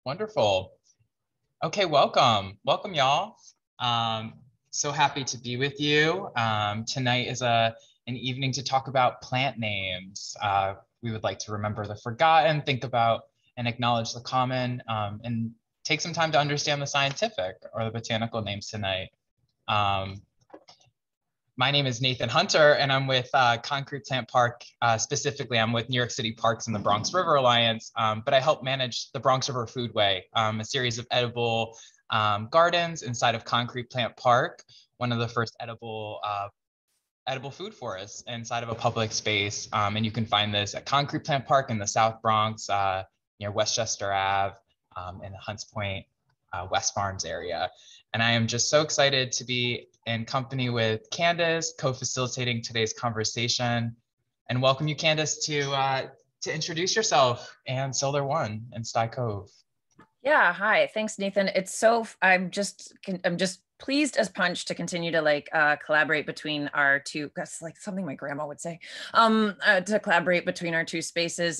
Wonderful. Okay, welcome, y'all. So happy to be with you. Tonight is an evening to talk about plant names. We would like to remember the forgotten, think about and acknowledge the common, and take some time to understand the scientific or the botanical names tonight. My name is Nathan Hunter, and I'm with Concrete Plant Park. Specifically, I'm with New York City Parks and the Bronx River Alliance, but I help manage the Bronx River Foodway, a series of edible gardens inside of Concrete Plant Park, one of the first edible food forests inside of a public space. And you can find this at Concrete Plant Park in the South Bronx, near Westchester Ave, in the Hunts Point, West Farms area. And I am just so excited to be in company with Candace, co-facilitating today's conversation. And welcome you, Candace, to introduce yourself and Solar One and Stuy Cove. Yeah, hi. Thanks, Nathan. I'm just pleased as punch to continue to collaborate between our two. That's like something my grandma would say. To collaborate between our two spaces.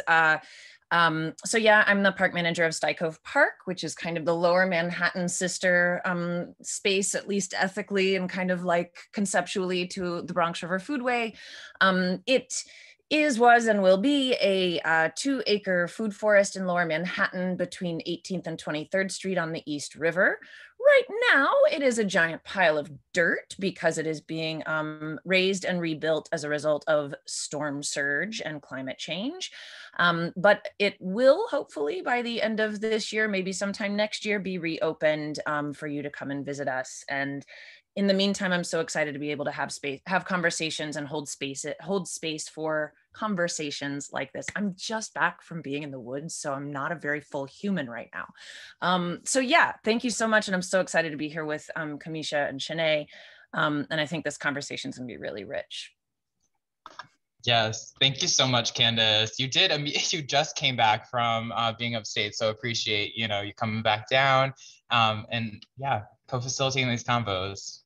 So yeah, I'm the park manager of Stuy Cove Park, which is kind of the lower Manhattan sister space, at least ethically and kind of like conceptually, to the Bronx River Foodway. It was, and will be a 2-acre food forest in lower Manhattan between 18th and 23rd Street on the East River. Right now, it is a giant pile of dirt because it is being raised and rebuilt as a result of storm surge and climate change. But it will hopefully by the end of this year, maybe sometime next year, be reopened for you to come and visit us. And in the meantime, I'm so excited to be able to have conversations and hold space for conversations like this. I'm just back from being in the woods, so I'm not a very full human right now. So yeah, thank you so much. And I'm so excited to be here with Kamesha and Chenae. And I think this conversation is gonna be really rich. Yes, thank you so much, Candace. You just came back from being upstate, so appreciate you coming back down, and yeah, co-facilitating these convos.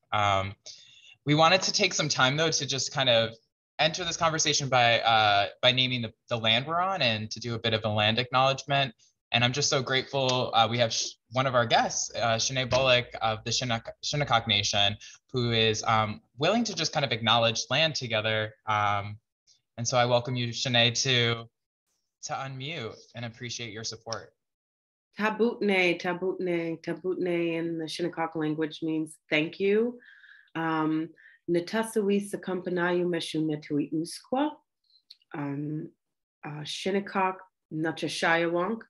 We wanted to take some time though to just kind of enter this conversation by naming the land we're on and to do a bit of a land acknowledgement. And I'm just so grateful. We have one of our guests, Chenae Bullock of the Shinnecok Nation, who is willing to just kind of acknowledge land together. And so I welcome you, Chenae, to unmute and appreciate your support. Tabutne in the Shinnecok language means thank you. Natasawi Sakampanayu Meshu Netui Uskwa. Shinnecok Nachashayawank.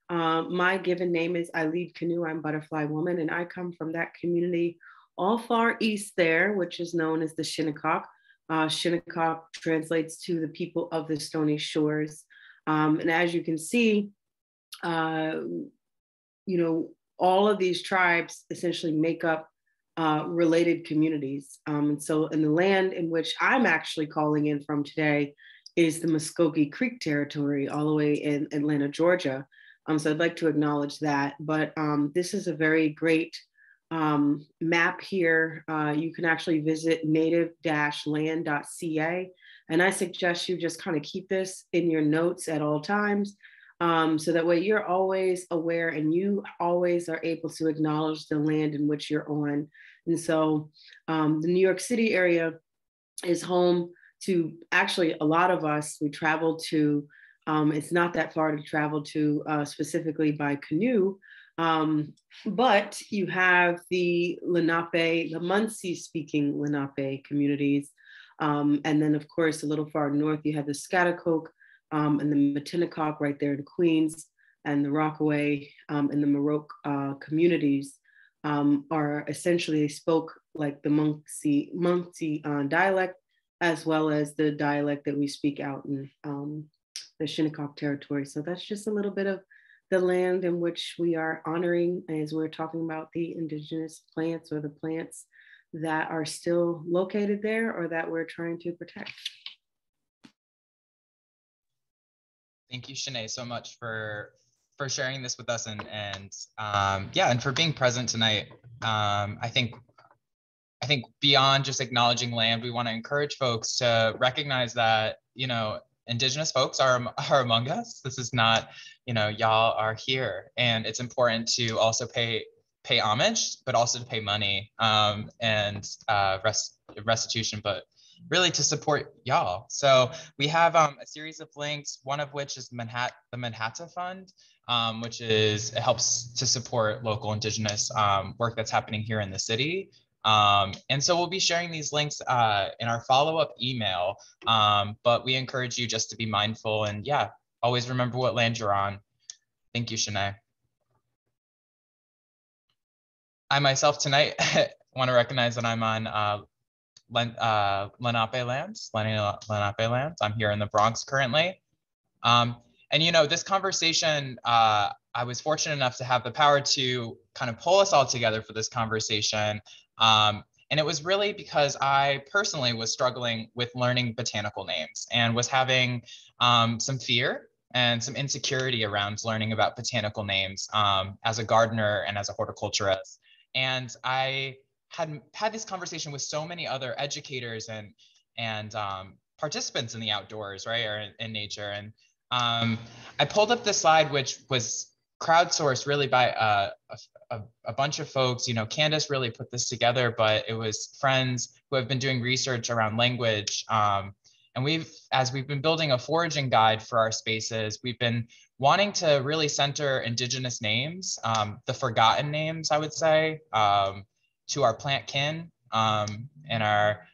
My given name is I Lead Canoe, I'm Butterfly Woman, and I come from that community all far east there, which is known as the Shinnecok. Shinnecok translates to the people of the stony shores. And as you can see, all of these tribes essentially make up related communities. And so in the land in which I'm actually calling in from today is the Muskogee Creek territory all the way in Atlanta, Georgia. So I'd like to acknowledge that. But this is a very great map here. You can actually visit native-land.ca. And I suggest you just kind of keep this in your notes at all times. So that way you're always aware and you always are able to acknowledge the land in which you're on. And so the New York City area is home to actually a lot of us. We travel to, it's not that far to travel to specifically by canoe, but you have the Lenape, the Muncie speaking Lenape communities. And then of course, a little far north, you have the Scotticoke, and the Chenae right there in Queens, and the Rockaway and the Maroc communities are essentially, they spoke like the Muncie dialect, as well as the dialect that we speak out in the Shinnecok territory. So that's just a little bit of the land in which we are honoring as we're talking about the indigenous plants or the plants that are still located there or that we're trying to protect. Thank you, Chenae, so much for sharing this with us and for being present tonight. I think beyond just acknowledging land, we want to encourage folks to recognize that Indigenous folks are among us. This is not, y'all are here, and it's important to also pay homage, but also to pay money and restitution, but really to support y'all. So we have a series of links, one of which is the Manhattan Fund, which it helps to support local Indigenous work that's happening here in the city. And so we'll be sharing these links in our follow-up email, but we encourage you just to be mindful and always remember what land you're on. Thank you, Chenae. I myself tonight want to recognize that I'm on Lenape lands, Lenape lands. I'm here in the Bronx currently. And this conversation, I was fortunate enough to have the power to kind of pull us all together for this conversation. And it was really because I personally was struggling with learning botanical names and was having some fear and some insecurity around learning about botanical names as a gardener and as a horticulturist. And I had this conversation with so many other educators and participants in the outdoors, right, or in nature. And I pulled up this slide, which was crowdsourced really by a bunch of folks. Candace really put this together, but it was friends who have been doing research around language. And as we've been building a foraging guide for our spaces, we've been wanting to really center Indigenous names, the forgotten names, I would say, to our plant kin and our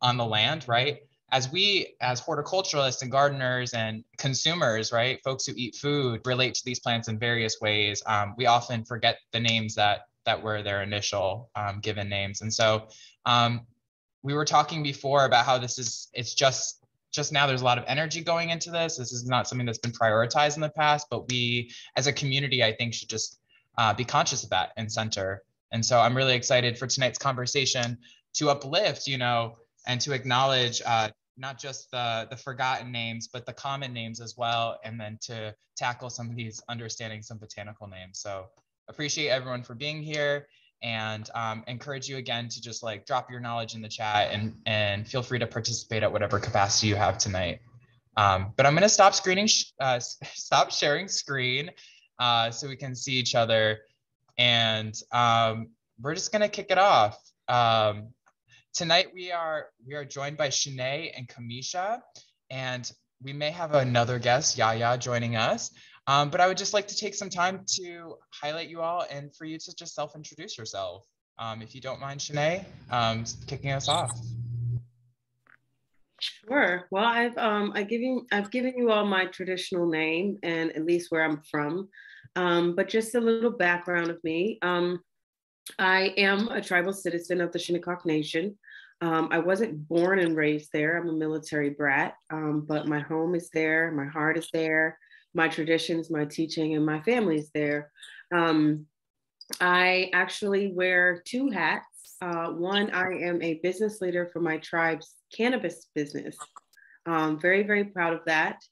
on the land, right? As horticulturalists and gardeners and consumers, right, folks who eat food relate to these plants in various ways, we often forget the names that were their initial given names. And so we were talking before about how it's just now there's a lot of energy going into this. This is not something that's been prioritized in the past, but we as a community, I think, should just be conscious of that and center. And so I'm really excited for tonight's conversation to uplift, and to acknowledge not just the forgotten names, but the common names as well, and then to tackle some of these understanding some botanical names. So appreciate everyone for being here, and encourage you again to just drop your knowledge in the chat and feel free to participate at whatever capacity you have tonight. But I'm going to stop sharing screen so we can see each other, and we're just going to kick it off. Tonight we are joined by Shinnecok and Kamesha, and we may have another guest, Yaya, joining us. But I would just like to take some time to highlight you all and for you to just self-introduce yourself. If you don't mind, Shinnecok, kicking us off. Sure. Well, I've given you all my traditional name and at least where I'm from. But just a little background of me. I am a tribal citizen of the Shinnecok Nation. I wasn't born and raised there. I'm a military brat, but my home is there. My heart is there. My traditions, my teaching, and my family is there. I actually wear two hats. One, I am a business leader for my tribe's cannabis business. Very, very proud of that.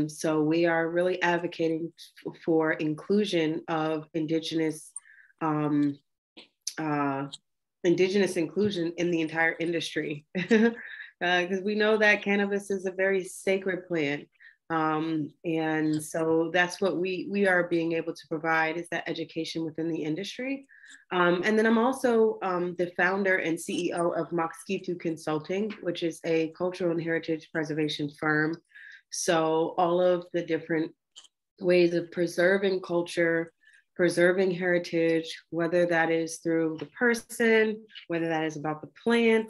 So we are really advocating for inclusion of Indigenous inclusion in the entire industry, because we know that cannabis is a very sacred plant. And so that's what we are being able to provide, is that education within the industry. And then I'm also the founder and CEO of Moskehtu Consulting, which is a cultural and heritage preservation firm. So all of the different ways of preserving culture, preserving heritage, whether that is through the person, whether that is about the plant,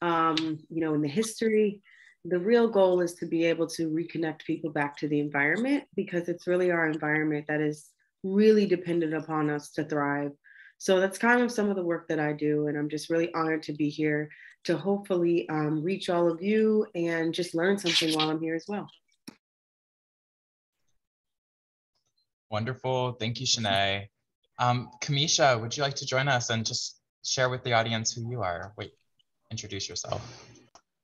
in the history. The real goal is to be able to reconnect people back to the environment, because it's really our environment that is really dependent upon us to thrive. So that's kind of some of the work that I do. And I'm just really honored to be here to hopefully reach all of you and just learn something while I'm here as well. Wonderful. Thank you, Chenae. Kamesha, would you like to join us and just share with the audience who you are? Introduce yourself.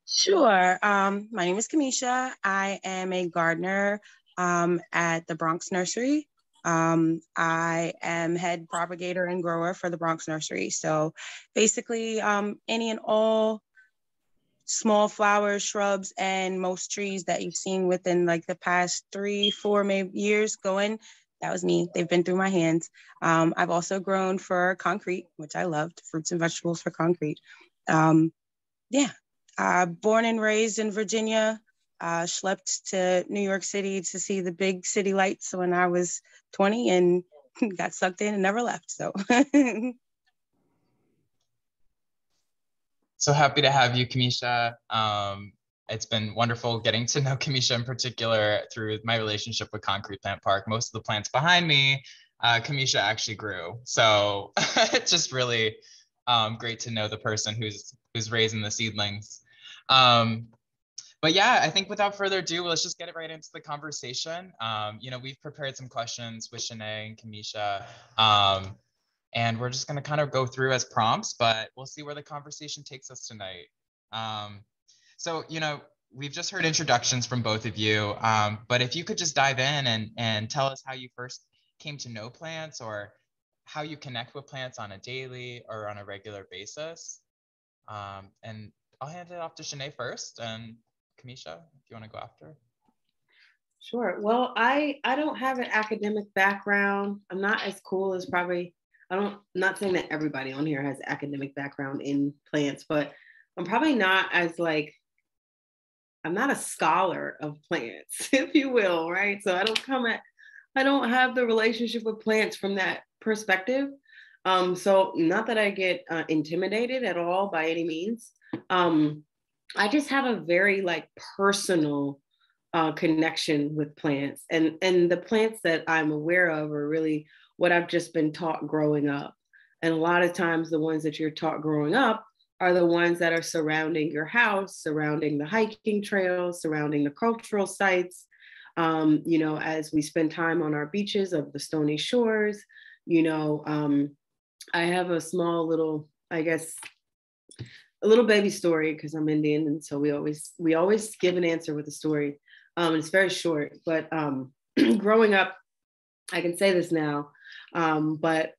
Sure. My name is Kamesha. I am a gardener at the Bronx Nursery. I am head propagator and grower for the Bronx Nursery. So basically any and all small flowers, shrubs, and most trees that you've seen within like the past 3-4 maybe years going. That was me. They've been through my hands. I've also grown for concrete, which I loved, fruits and vegetables for concrete. Yeah, born and raised in Virginia, schlepped to New York City to see the big city lights when I was 20 and got sucked in and never left, so. So happy to have you, Kamesha. It's been wonderful getting to know Kamesha in particular through my relationship with Concrete Plant Park. Most of the plants behind me, Kamesha actually grew. So it's just really great to know the person who's raising the seedlings. But yeah, I think without further ado, let's just get right into the conversation. You know, we've prepared some questions with Chenae and Kamesha. And we're just going to kind of go through as prompts, but we'll see where the conversation takes us tonight. So, you know, we've just heard introductions from both of you, but if you could just dive in and tell us how you first came to know plants or how you connect with plants on a daily or on a regular basis. And I'll hand it off to Chenae first, and Kamesha, if you want to go after. Sure. Well, I don't have an academic background. I'm not as cool as probably, I'm not saying that everybody on here has academic background in plants, but I'm probably not as like, I'm not a scholar of plants, if you will, right? So I don't have the relationship with plants from that perspective. So not that I get intimidated at all by any means. I just have a very like personal connection with plants, and the plants that I'm aware of are really what I've just been taught growing up. And a lot of times the ones that you're taught growing up are the ones that are surrounding your house, surrounding the hiking trails, surrounding the cultural sites. You know, as we spend time on our beaches of the stony shores, you know, I have a small little, I guess, a little baby story because I'm Indian. And so we always give an answer with a story. It's very short, but growing up, I can say this now, but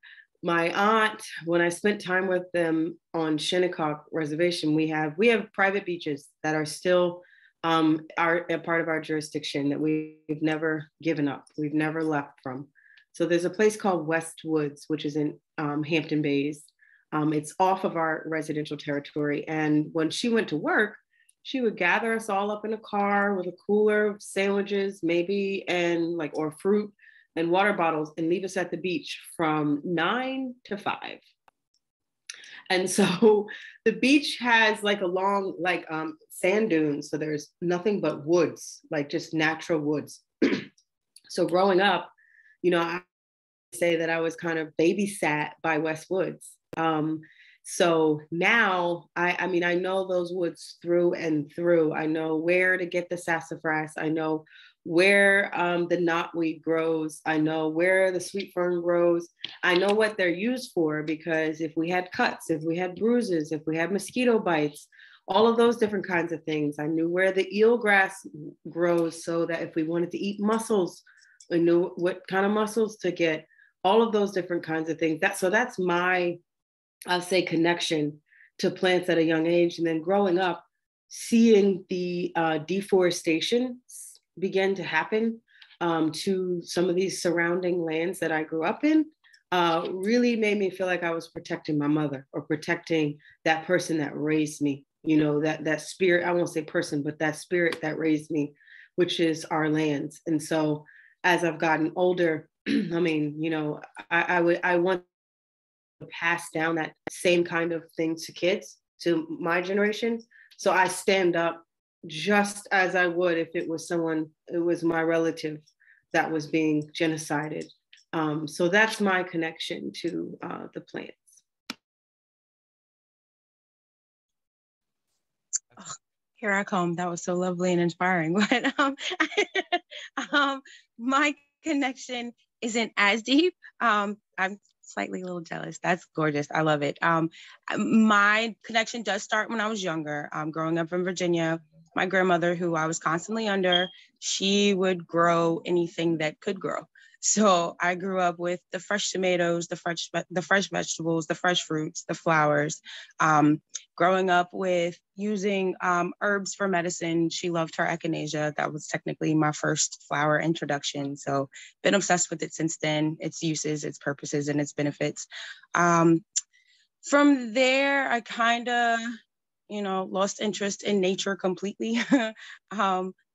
my aunt, when I spent time with them on Shinnecok reservation, we have private beaches that are still are a part of our jurisdiction that we've never given up. We've never left from. So there's a place called West Woods, which is in Hampton Bays. It's off of our residential territory. And when she went to work, she would gather us all up in a car with a cooler of sandwiches, maybe, and like, or fruit and water bottles, and leave us at the beach from 9 to 5. And so the beach has like a long, like sand dunes. So there's nothing but woods, like just natural woods. So growing up, you know, I say that I was kind of babysat by West Woods. So now, I mean, I know those woods through and through. I know where to get the sassafras. I know where the knotweed grows. I know where the sweet fern grows. I know what they're used for, because if we had cuts, if we had bruises, if we had mosquito bites, all of those different kinds of things. I knew where the eelgrass grows, so that if we wanted to eat mussels, I knew what kind of mussels to get, all of those different kinds of things. So that's my, I'll say, connection to plants at a young age. And then growing up, seeing the deforestation begin to happen to some of these surrounding lands that I grew up in, really made me feel like I was protecting my mother, or protecting that person that raised me. You know, that spirit, I won't say person, but that spirit that raised me, which is our lands. And so as I've gotten older, I mean, you know, I want to pass down that same kind of thing to kids, to my generation. So I stand up just as I would if it was my relative that was being genocided. So that's my connection to the plants. Oh, here I come. That was so lovely and inspiring. But my connection isn't as deep. I'm slightly a little jealous. That's gorgeous. I love it. My connection does start when I was younger. Growing up in Virginia, my grandmother, who I was constantly under, she would grow anything that could grow. So I grew up with the fresh tomatoes, the fresh vegetables, the fresh fruits, the flowers. Growing up with using herbs for medicine. She loved her echinacea. That was technically my first flower introduction. So been obsessed with it since then, its uses, its purposes, and its benefits. From there, I kind of, lost interest in nature completely.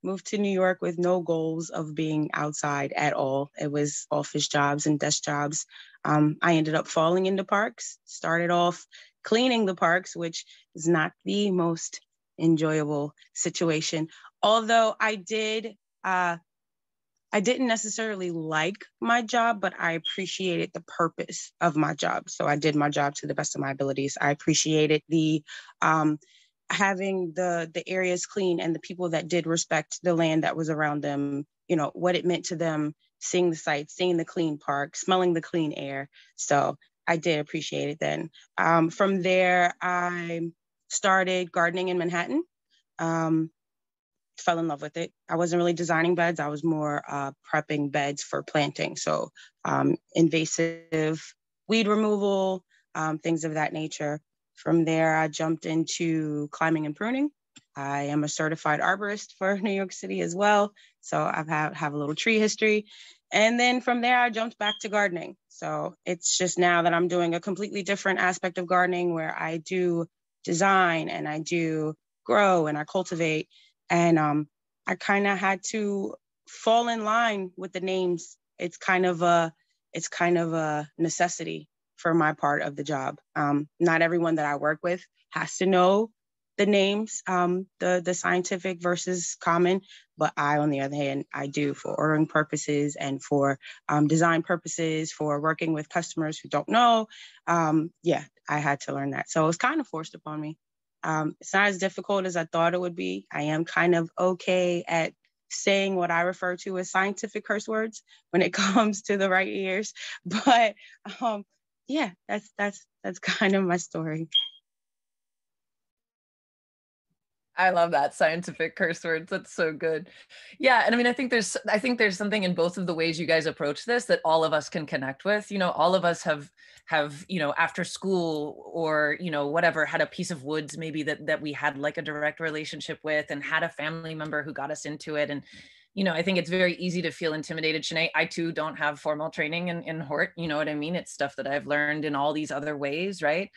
Moved to New York with no goals of being outside at all. It was office jobs and desk jobs. I ended up falling into parks, started off cleaning the parks, which is not the most enjoyable situation. Although I didn't necessarily like my job, but I appreciated the purpose of my job. So I did my job to the best of my abilities. I appreciated the having the areas clean and the people that did respect the land that was around them, what it meant to them, seeing the sights, seeing the clean park, smelling the clean air. So I did appreciate it then. From there, I started gardening in Manhattan. Fell in love with it. I wasn't really designing beds. I was more prepping beds for planting. So invasive weed removal, things of that nature. From there, I jumped into climbing and pruning. I am a certified arborist for New York City as well. So I have a little tree history. And then from there, I jumped back to gardening. So it's just now that I'm doing a completely different aspect of gardening where I do design and I do grow and I cultivate. And I kind of had to fall in line with the names. It's kind of a necessity for my part of the job. Not everyone that I work with has to know the names, the scientific versus common, but I, on the other hand, I do for ordering purposes and for design purposes, for working with customers who don't know. I had to learn that. So it was kind of forced upon me. It's not as difficult as I thought it would be. I am kind of okay at saying what I refer to as scientific curse words when it comes to the right ears. But that's kind of my story. I love that, scientific curse words. That's so good. Yeah, and I mean, I think there's something in both of the ways you guys approach this that all of us can connect with. All of us have after school or whatever, had a piece of woods maybe that we had like a direct relationship with, and had a family member who got us into it. And I think it's very easy to feel intimidated. Chenae, I too don't have formal training in Hort. You know what I mean? It's stuff that I've learned in all these other ways, right?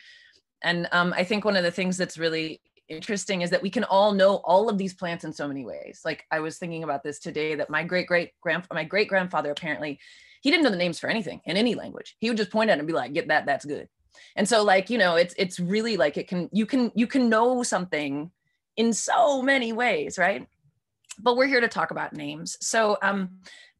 And I think one of the things that's really interesting is that we can all know all of these plants in so many ways. Like I was thinking about this today, that my great grandfather, apparently, he didn't know the names for anything in any language. He would just point at it and be like, get that, that's good. And so like, it's really like you can know something in so many ways, right? But we're here to talk about names. So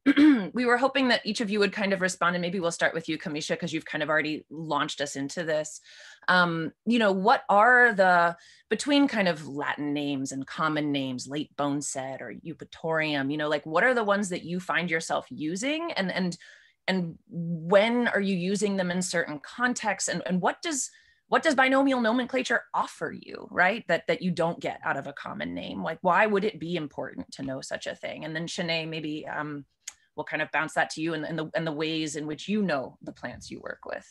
we were hoping that each of you would kind of respond, and maybe we'll start with you, Kamesha, because you've kind of already launched us into this. What are between kind of Latin names and common names, late boneset or eupatorium, like what are the ones that you find yourself using, and when are you using them in certain contexts, and what does binomial nomenclature offer you, right? That you don't get out of a common name? Like, why would it be important to know such a thing? And then Chenae, maybe we'll kind of bounce that to you and the ways in which the plants you work with.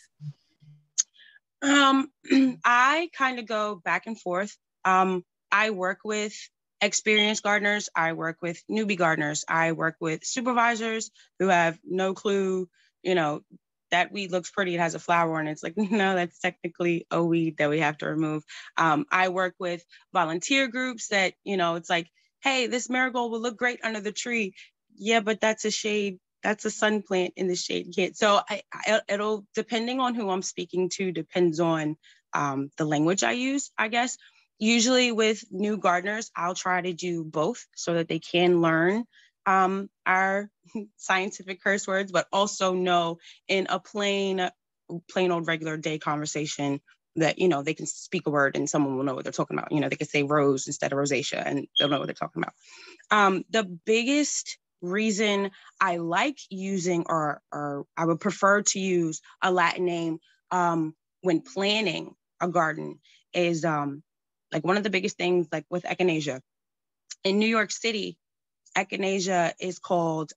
I kind of go back and forth. I work with experienced gardeners. I work with newbie gardeners. I work with supervisors who have no clue, that weed looks pretty, it has a flower on it. It's like, no, that's technically a weed that we have to remove. I work with volunteer groups that, it's like, hey, this marigold will look great under the tree. Yeah, but that's a shade. That's a sun plant in the shade kit. So it'll, depending on who I'm speaking to, depends on the language I use, I guess. Usually with new gardeners, I'll try to do both so that they can learn our scientific curse words, but also know in a plain old regular day conversation that, they can speak a word and someone will know what they're talking about. They can say rose instead of rosacea and they'll know what they're talking about. The biggest reason I like using or I would prefer to use a Latin name when planning a garden is like one of the biggest things, like with echinacea. In New York City, echinacea is called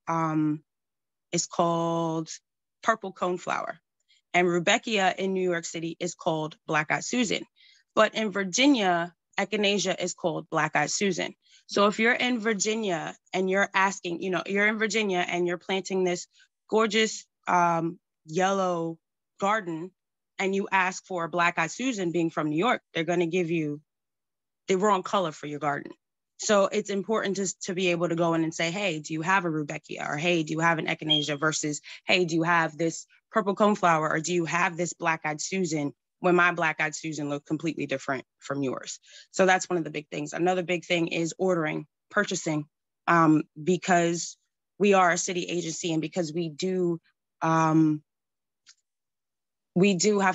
is called purple coneflower. And Rudbeckia in New York City is called black-eyed Susan. But in Virginia, echinacea is called black-eyed Susan. So if you're in Virginia and you're asking, you're in Virginia and you're planting this gorgeous yellow garden and you ask for a black-eyed Susan, being from New York, they're going to give you the wrong color for your garden. So it's important to be able to go in and say, hey, do you have a Rudbeckia? Or hey, do you have an echinacea? Versus, hey, do you have this purple coneflower? Or do you have this black-eyed Susan? When my black-eyed Susan looked completely different from yours. So that's one of the big things. Another big thing is ordering, purchasing, because we are a city agency and because we do have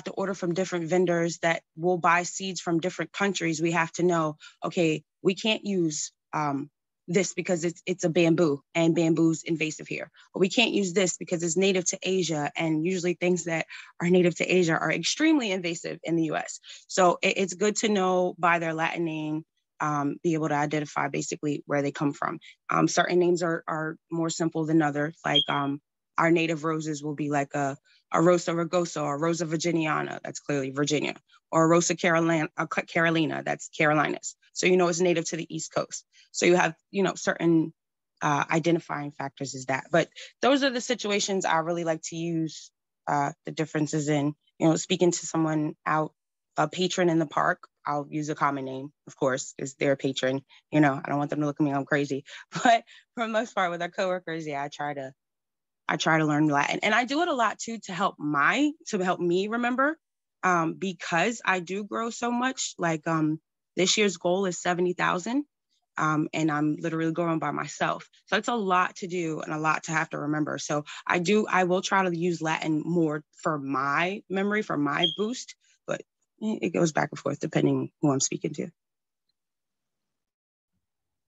to order from different vendors that will buy seeds from different countries. We have to know, okay, we can't use this because it's a bamboo and bamboo's invasive here. Or we can't use this because it's native to Asia, and usually things that are native to Asia are extremely invasive in the US. So it's good to know by their Latin name, be able to identify basically where they come from. Certain names are more simple than others, like our native roses will be like a Rosa rugosa or Rosa virginiana, that's clearly Virginia, or Rosa Carolina, that's Carolinas. So it's native to the East Coast. So you have, certain identifying factors is that. But those are the situations I really like to use the differences in, speaking to someone out, a patron in the park, I'll use a common name, of course, because they're a patron. I don't want them to look at me, I'm crazy. But for the most part, with our coworkers, yeah, I try to learn Latin. And I do it a lot too to help me remember, because I do grow so much. Like this year's goal is 70,000. And I'm literally growing by myself. So it's a lot to do and a lot to have to remember. So I will try to use Latin more for my memory, for my boost, but it goes back and forth depending who I'm speaking to.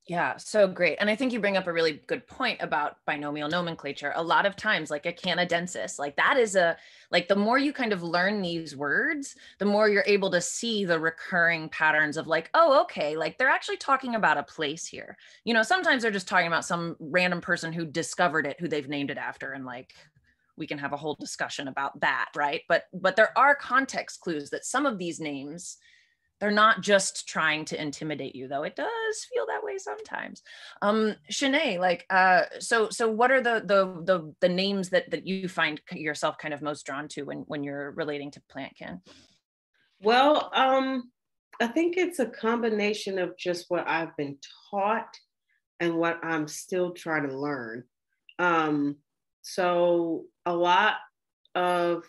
Yeah, so great. And I think you bring up a really good point about binomial nomenclature. A lot of times, like a canadensis, like that is the more you kind of learn these words, the more you're able to see the recurring patterns of like, oh, okay, like they're actually talking about a place here. Sometimes they're just talking about some random person who discovered it, who they've named it after, and like, we can have a whole discussion about that, right? But there are context clues that some of these names, they're not just trying to intimidate you, though it does feel that way sometimes. Chenae, like, so what are the names that you find yourself kind of most drawn to when you're relating to plant kin? Well, I think it's a combination of just what I've been taught and what I'm still trying to learn. So a lot of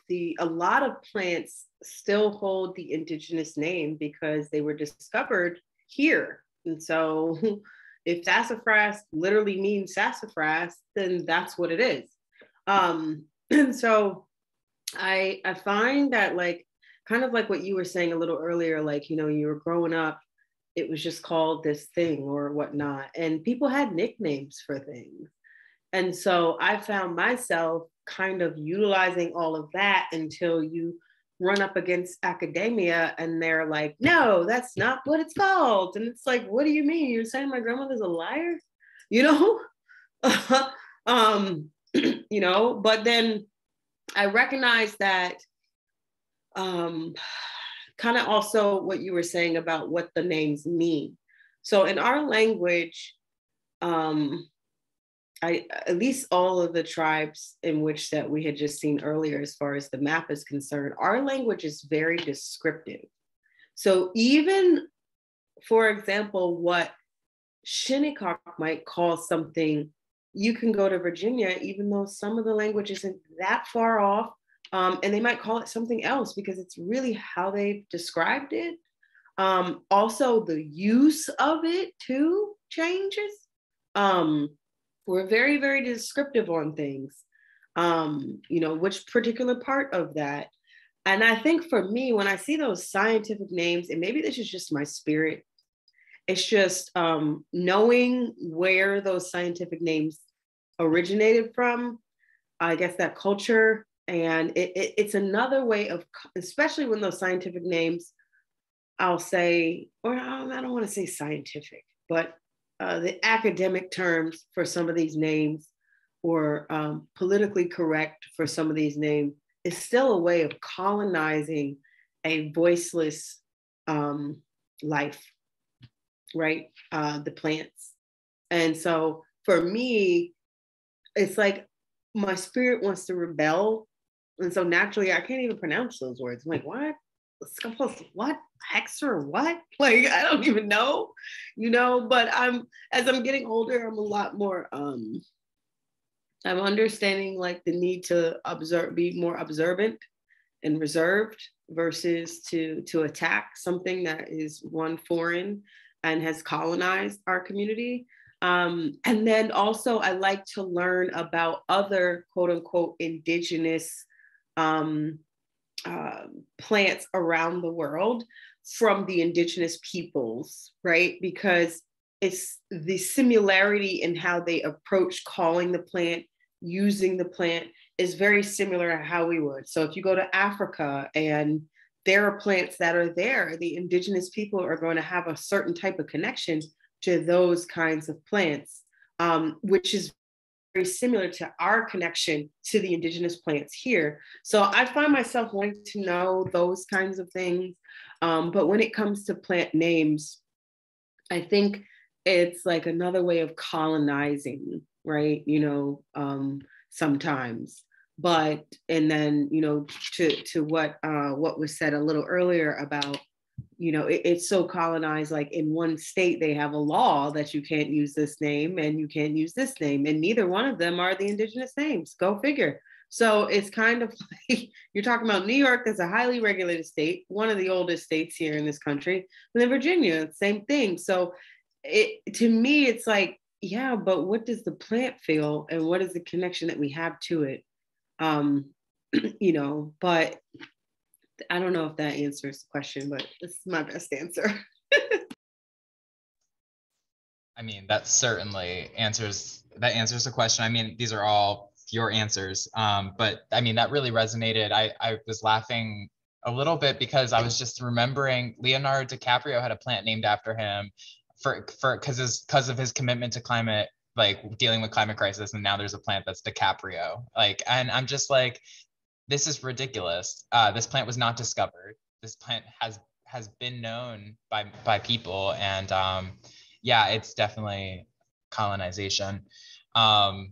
plants still hold the indigenous name because they were discovered here. And so if sassafras literally means sassafras, then that's what it is. And so I find that, like, kind of like what you were saying a little earlier, like, you were growing up, it was just called this thing or whatnot. And people had nicknames for things. And so I found myself kind of utilizing all of that until you run up against academia and they're like, no, that's not what it's called. And it's like, what do you mean? You're saying my grandmother's a liar? But then I recognize that kind of also what you were saying about what the names mean. So in our language, at least all of the tribes in which that we had just seen earlier, as far as the map is concerned, our language is very descriptive. So even, for example, what Shinnecok might call something, you can go to Virginia, even though some of the language isn't that far off, and they might call it something else because it's really how they've described it. Also, the use of it too changes. We're very, very descriptive on things, which particular part of that. And I think for me, when I see those scientific names, and maybe this is just my spirit, it's just knowing where those scientific names originated from, I guess that culture. And it's another way of, especially when those scientific names, I'll say, or I don't want to say scientific, but the academic terms for some of these names or politically correct for some of these names is still a way of colonizing a voiceless life, right? The plants. And so for me, it's like my spirit wants to rebel. And so naturally, I can't even pronounce those words. I'm like, what? What? Hexer? What? Like, I don't even know, but as I'm getting older, I'm a lot more, I'm understanding like the need to be more observant and reserved versus to attack something that is one foreign and has colonized our community. And then also I like to learn about other quote unquote indigenous plants around the world from the indigenous peoples, right? Because it's the similarity in how they approach calling the plant, using the plant is very similar to how we would. So if you go to Africa and there are plants that are there, the indigenous people are going to have a certain type of connection to those kinds of plants, which is very similar to our connection to the indigenous plants here. So I find myself wanting to know those kinds of things. But when it comes to plant names, I think it's like another way of colonizing, right? Sometimes. But, and then, to what was said a little earlier about, it's so colonized, like in one state, they have a law that you can't use this name and you can't use this name. And neither one of them are the indigenous names. Go figure. So it's kind of like, you're talking about New York, that's a highly regulated state, one of the oldest states here in this country. And then Virginia, same thing. So to me, it's like, yeah, but what does the plant feel? And what is the connection that we have to it? But I don't know if that answers the question, but this is my best answer. I mean, that certainly answers the question. I mean, these are all your answers. But I mean, that really resonated. I was laughing a little bit because I was just remembering Leonardo DiCaprio had a plant named after him because of his commitment to climate, like dealing with climate crisis. And now there's a plant that's DiCaprio. And I'm just like, this is ridiculous. This plant was not discovered. This plant has been known by people, and yeah, it's definitely colonization. I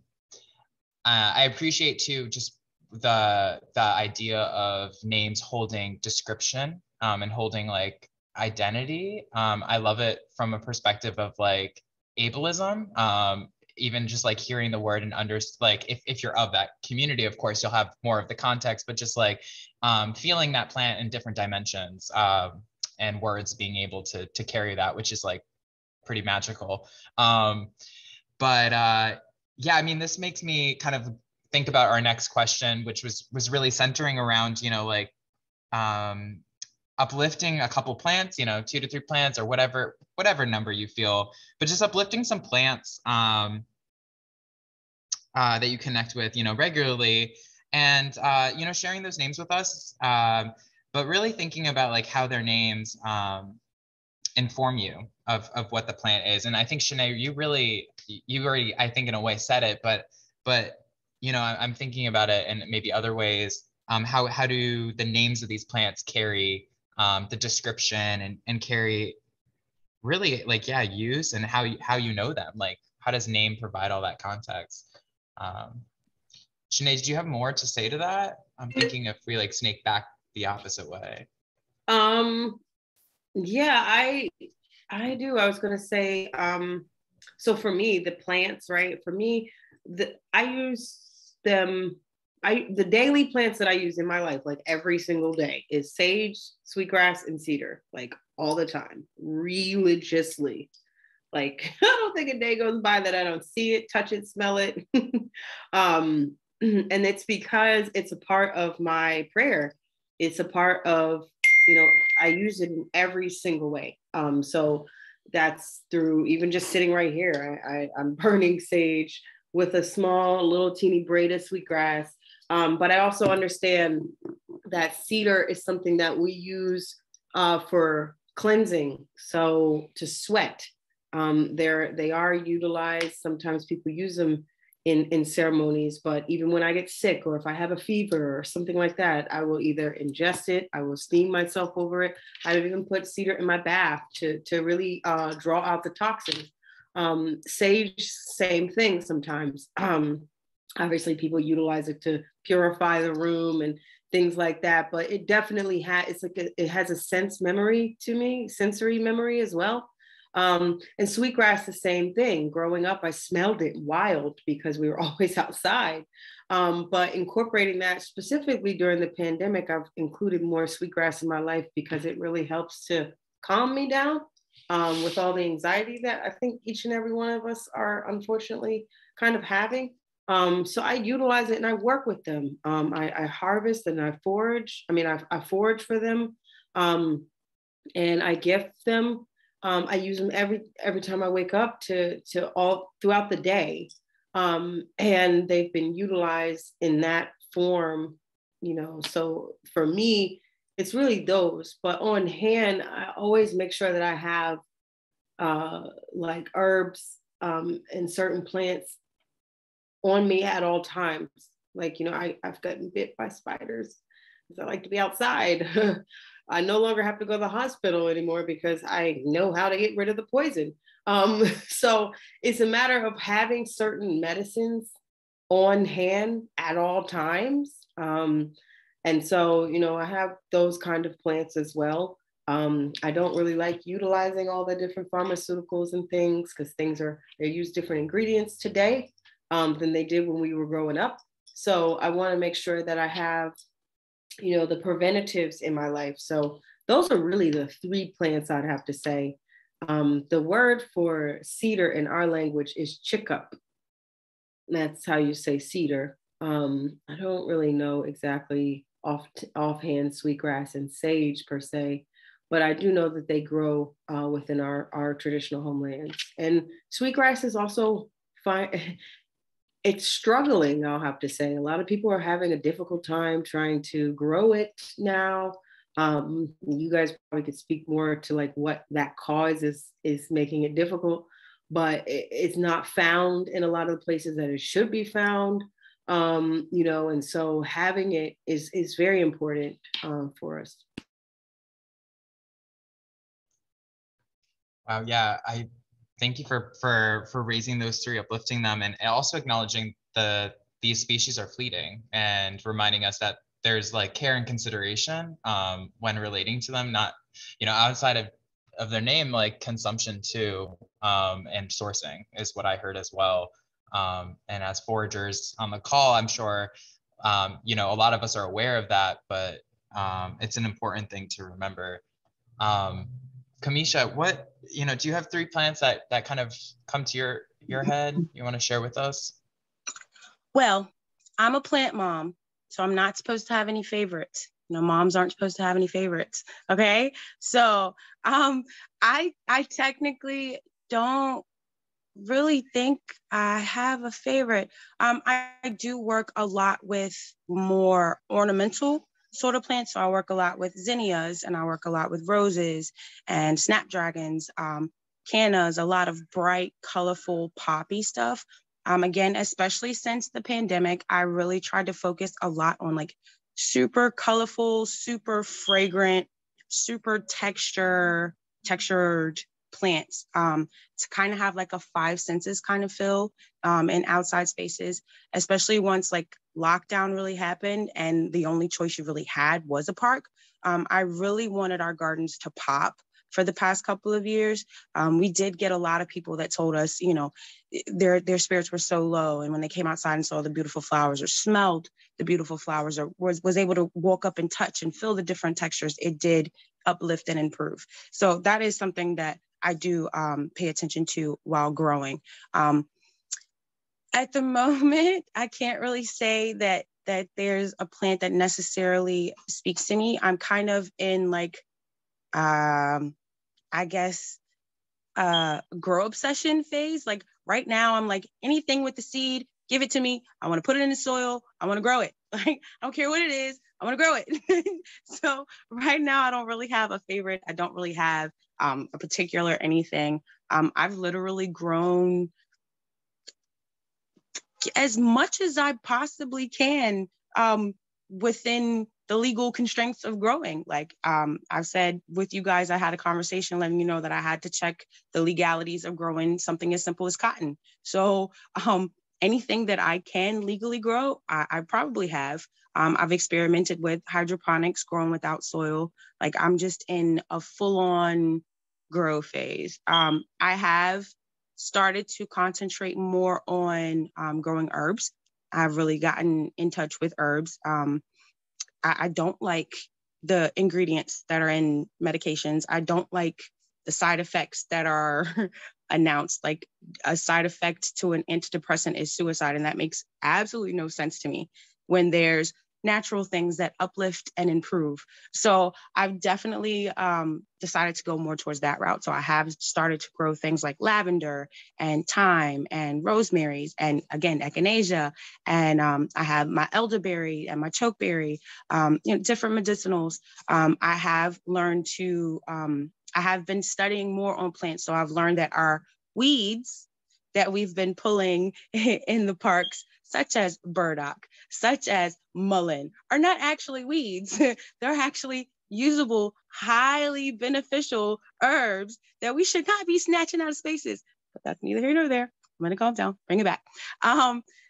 appreciate too just the idea of names holding description and holding like identity. I love it from a perspective of like ableism. Even just like hearing the word and like if you're of that community, of course, you'll have more of the context, but just like feeling that plant in different dimensions and words being able to carry that, which is like pretty magical. Yeah, I mean, this makes me kind of think about our next question, which was really centering around, like uplifting a couple plants, 2 to 3 plants or whatever number you feel, but just uplifting some plants that you connect with, regularly, and sharing those names with us, but really thinking about like how their names inform you of what the plant is. And I think Chenae, you already, I think in a way said it, but I'm thinking about it in maybe other ways. How do the names of these plants carry the description and carry really like, yeah, use and how you know them? Like, how does name provide all that context? Chenae, did you have more to say to that? I'm thinking if we like snake back the opposite way. Yeah, I do. I was gonna say, so for me, the plants, right? For me, I use them. The daily plants that I use in my life, like every single day, is sage, sweetgrass, and cedar, like all the time, religiously. Like I don't think a day goes by that I don't see it, touch it, smell it. And it's because it's a part of my prayer. It's a part of, I use it in every single way. So that's through even just sitting right here. I'm burning sage with a small little teeny braid of sweetgrass. But I also understand that cedar is something that we use for cleansing. So to sweat, they are utilized. Sometimes people use them in ceremonies. But even when I get sick, or if I have a fever or something like that, I will either ingest it, I will steam myself over it. I've even put cedar in my bath to really draw out the toxins. Sage, same thing sometimes. Obviously people utilize it to purify the room and things like that, but it definitely it has a sensory memory as well. And sweetgrass, the same thing. Growing up, I smelled it wild because we were always outside. But incorporating that specifically during the pandemic, I've included more sweetgrass in my life because it really helps to calm me down with all the anxiety that I think each and every one of us are unfortunately kind of having. So I utilize it and I work with them. I harvest and I forage. I forage for them, and I gift them. I use them every time I wake up to all throughout the day, and they've been utilized in that form. So for me, it's really those. But on hand, I always make sure that I have like herbs and certain plants on me at all times. Like, I've gotten bit by spiders because I like to be outside. I no longer have to go to the hospital anymore because I know how to get rid of the poison. So it's a matter of having certain medicines on hand at all times. And so, I have those kind of plants as well. I don't really like utilizing all the different pharmaceuticals and things because they use different ingredients today than they did when we were growing up. So I want to make sure that I have, the preventatives in my life. So those are really the three plants I'd have to say. The word for cedar in our language is chikup. That's how you say cedar. I don't really know exactly offhand sweetgrass and sage per se, but I do know that they grow within our traditional homelands. And sweetgrass is also fine. It's struggling, I'll have to say. A lot of people are having a difficult time trying to grow it now. You guys probably could speak more to like what that cause is making it difficult, but it's not found in a lot of the places that it should be found. And so having it is very important for us. Wow, yeah, I thank you for raising those three, uplifting them, and also acknowledging these species are fleeting and reminding us that there's like care and consideration when relating to them, not outside of their name, like consumption too, and sourcing is what I heard as well. And as foragers on the call, I'm sure a lot of us are aware of that, but it's an important thing to remember. Kamesha, do you have three plants that kind of come to your head you want to share with us? Well, I'm a plant mom, so I'm not supposed to have any favorites. Moms aren't supposed to have any favorites. Okay. So I technically don't really think I have a favorite. I do work a lot with more ornamental sort of plants. So I work a lot with zinnias and I work a lot with roses and snapdragons, cannas, a lot of bright, colorful, poppy stuff. Again, especially since the pandemic, I really tried to focus a lot on like super colorful, super fragrant, super textured plants to kind of have like a five senses kind of feel in outside spaces, especially once like lockdown really happened and the only choice you really had was a park. I really wanted our gardens to pop for the past couple of years. We did get a lot of people that told us, their spirits were so low. And when they came outside and saw the beautiful flowers or smelled the beautiful flowers or was able to walk up and touch and feel the different textures, it did uplift and improve. So that is something that I do pay attention to while growing. At the moment, I can't really say that there's a plant that necessarily speaks to me. I'm kind of in like, I guess, grow obsession phase. Like right now, I'm like, anything with the seed, give it to me. I want to put it in the soil. I want to grow it. Like, I don't care what it is. I want to grow it. So right now, I don't really have a favorite. I don't really have a particular anything. I've literally grown as much as I possibly can within the legal constraints of growing. Like I've said with you guys, I had a conversation letting you know that I had to check the legalities of growing something as simple as cotton. So anything that I can legally grow, I probably have. I've experimented with hydroponics, growing without soil. Like I'm just in a full-on grow phase. I have started to concentrate more on growing herbs. I've really gotten in touch with herbs. I don't like the ingredients that are in medications. I don't like the side effects that are announced. Like a side effect to an antidepressant is suicide, and that makes absolutely no sense to me when there's natural things that uplift and improve. So I've definitely decided to go more towards that route. So I have started to grow things like lavender and thyme and rosemaries and again, echinacea. And I have my elderberry and my chokeberry, different medicinals. I have learned to, I have been studying more on plants. So I've learned that our weeds that we've been pulling in the parks, such as burdock, such as mullein, are not actually weeds. They're actually usable, highly beneficial herbs that we should not be snatching out of spaces. But that's neither here nor there. I'm gonna calm down, bring it back.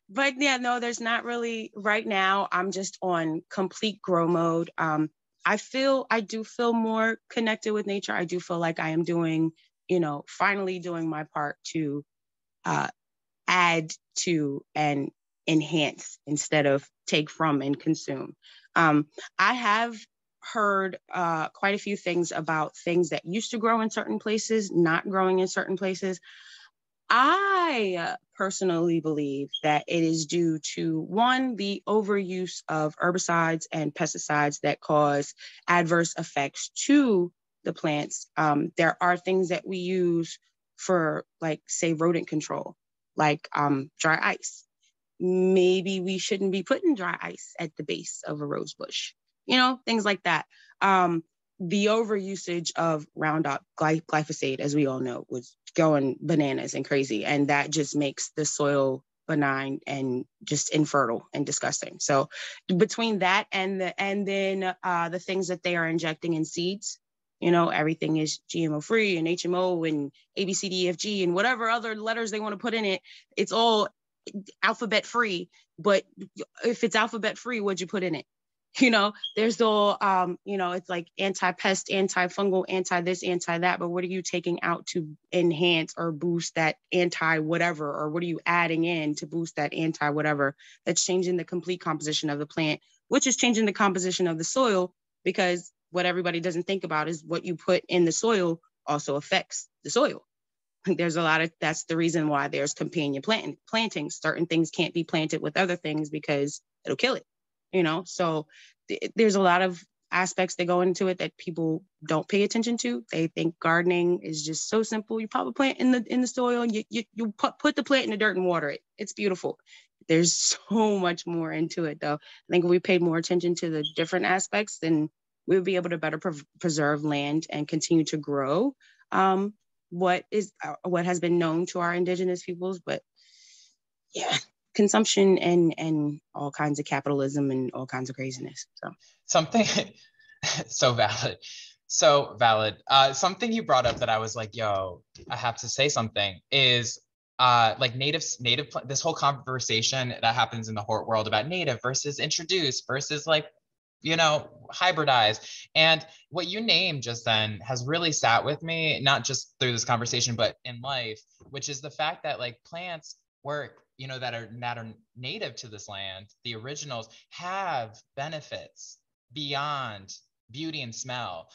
But yeah, no, there's not really, right now, I'm just on complete grow mode. I do feel more connected with nature. I do feel like I am doing, finally doing my part to add to and enhance instead of take from and consume. I have heard quite a few things about things that used to grow in certain places, not growing in certain places. I personally believe that it is due to, one, the overuse of herbicides and pesticides that cause adverse effects to the plants. There are things that we use for, like, say, rodent control, like dry ice. Maybe we shouldn't be putting dry ice at the base of a rose bush, things like that. The overusage of Roundup, glyphosate, as we all know, was going bananas and crazy. And that just makes the soil benign and just infertile and disgusting. So between that and then the things that they are injecting in seeds, everything is GMO free and HMO and ABCDEFG and whatever other letters they want to put in it. It's all alphabet free. But if it's alphabet free, what'd you put in it? There's all, it's like anti-pest, anti-fungal, anti-this, anti-that, but what are you taking out to enhance or boost that anti-whatever, or what are you adding in to boost that anti-whatever? That's changing the complete composition of the plant, which is changing the composition of the soil, because what everybody doesn't think about is what you put in the soil also affects the soil. There's that's the reason why there's companion planting. Certain things can't be planted with other things because it'll kill it. So there's a lot of aspects that go into it that people don't pay attention to. They think gardening is just so simple. You pop a plant in the soil, and you put the plant in the dirt and water it. It's beautiful. There's so much more into it, though. I think if we paid more attention to the different aspects, then we'll be able to better preserve land and continue to grow what has been known to our indigenous peoples. But yeah, consumption and all kinds of capitalism and all kinds of craziness. So something so valid. Something you brought up that I was like, yo, I have to say something is like this whole conversation that happens in the Hort world about native versus introduced versus hybridized. And what you named just then has really sat with me, not just through this conversation, but in life, which is the fact that like plants work, that are native to this land, the originals, have benefits beyond beauty and smell,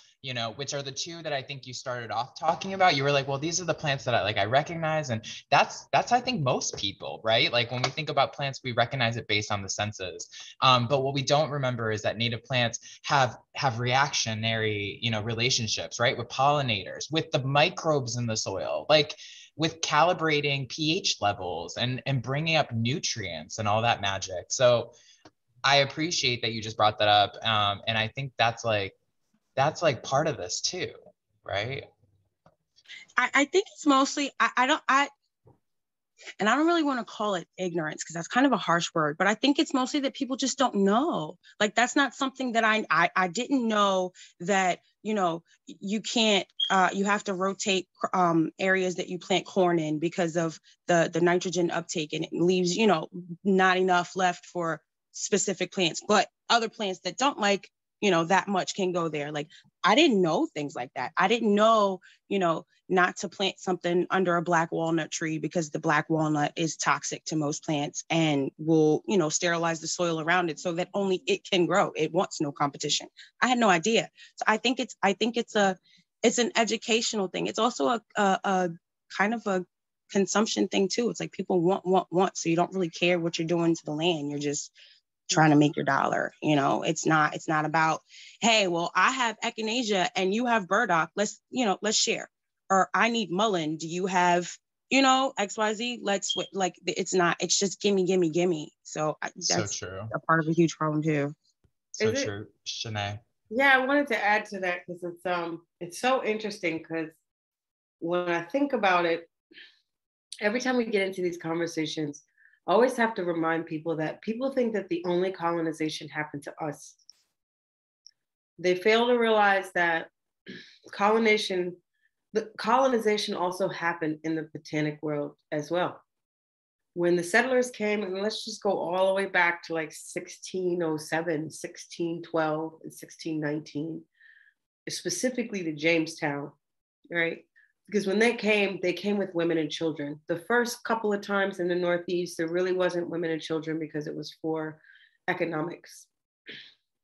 which are the two that I think you started off talking about. You were like, well, these are the plants that I recognize. And that's I think most people, right? Like when we think about plants, we recognize it based on the senses. But what we don't remember is that native plants have reactionary, relationships, right? With pollinators, with the microbes in the soil, like with calibrating pH levels and bringing up nutrients and all that magic. So I appreciate that you just brought that up. And I think that's like part of this too, right? I think it's mostly, and I don't really want to call it ignorance because that's kind of a harsh word, but I think it's mostly that people just don't know. Like, that's not something that I didn't know that, you know, you can't, you have to rotate areas that you plant corn in because of the nitrogen uptake, and it leaves, you know, not enough left for specific plants, but other plants that don't like, you know, that much can go there. Like, I didn't know things like that. I didn't know, you know, not to plant something under a black walnut tree because the black walnut is toxic to most plants and will, you know, sterilize the soil around it so that only it can grow. It wants no competition. I had no idea. So I think it's an educational thing. It's also a kind of a consumption thing too. It's like people want. So you don't really care what you're doing to the land. You're just trying to make your dollar. You know, it's not about, hey, well, I have echinacea and you have burdock. Let's share. Or I need mullein. Do you have, you know, XYZ? Like, it's not, it's just gimme. So that's true. a part of a huge problem too. So true. Chenae. Yeah, I wanted to add to that because it's so interesting, because when I think about it, every time we get into these conversations, I always have to remind people that people think that the only colonization happened to us. They fail to realize that colonization also happened in the botanic world as well. When the settlers came, and let's just go all the way back to like 1607, 1612, and 1619, specifically to Jamestown, right? Because when they came with women and children. The first couple of times in the Northeast, there really wasn't women and children because it was for economics,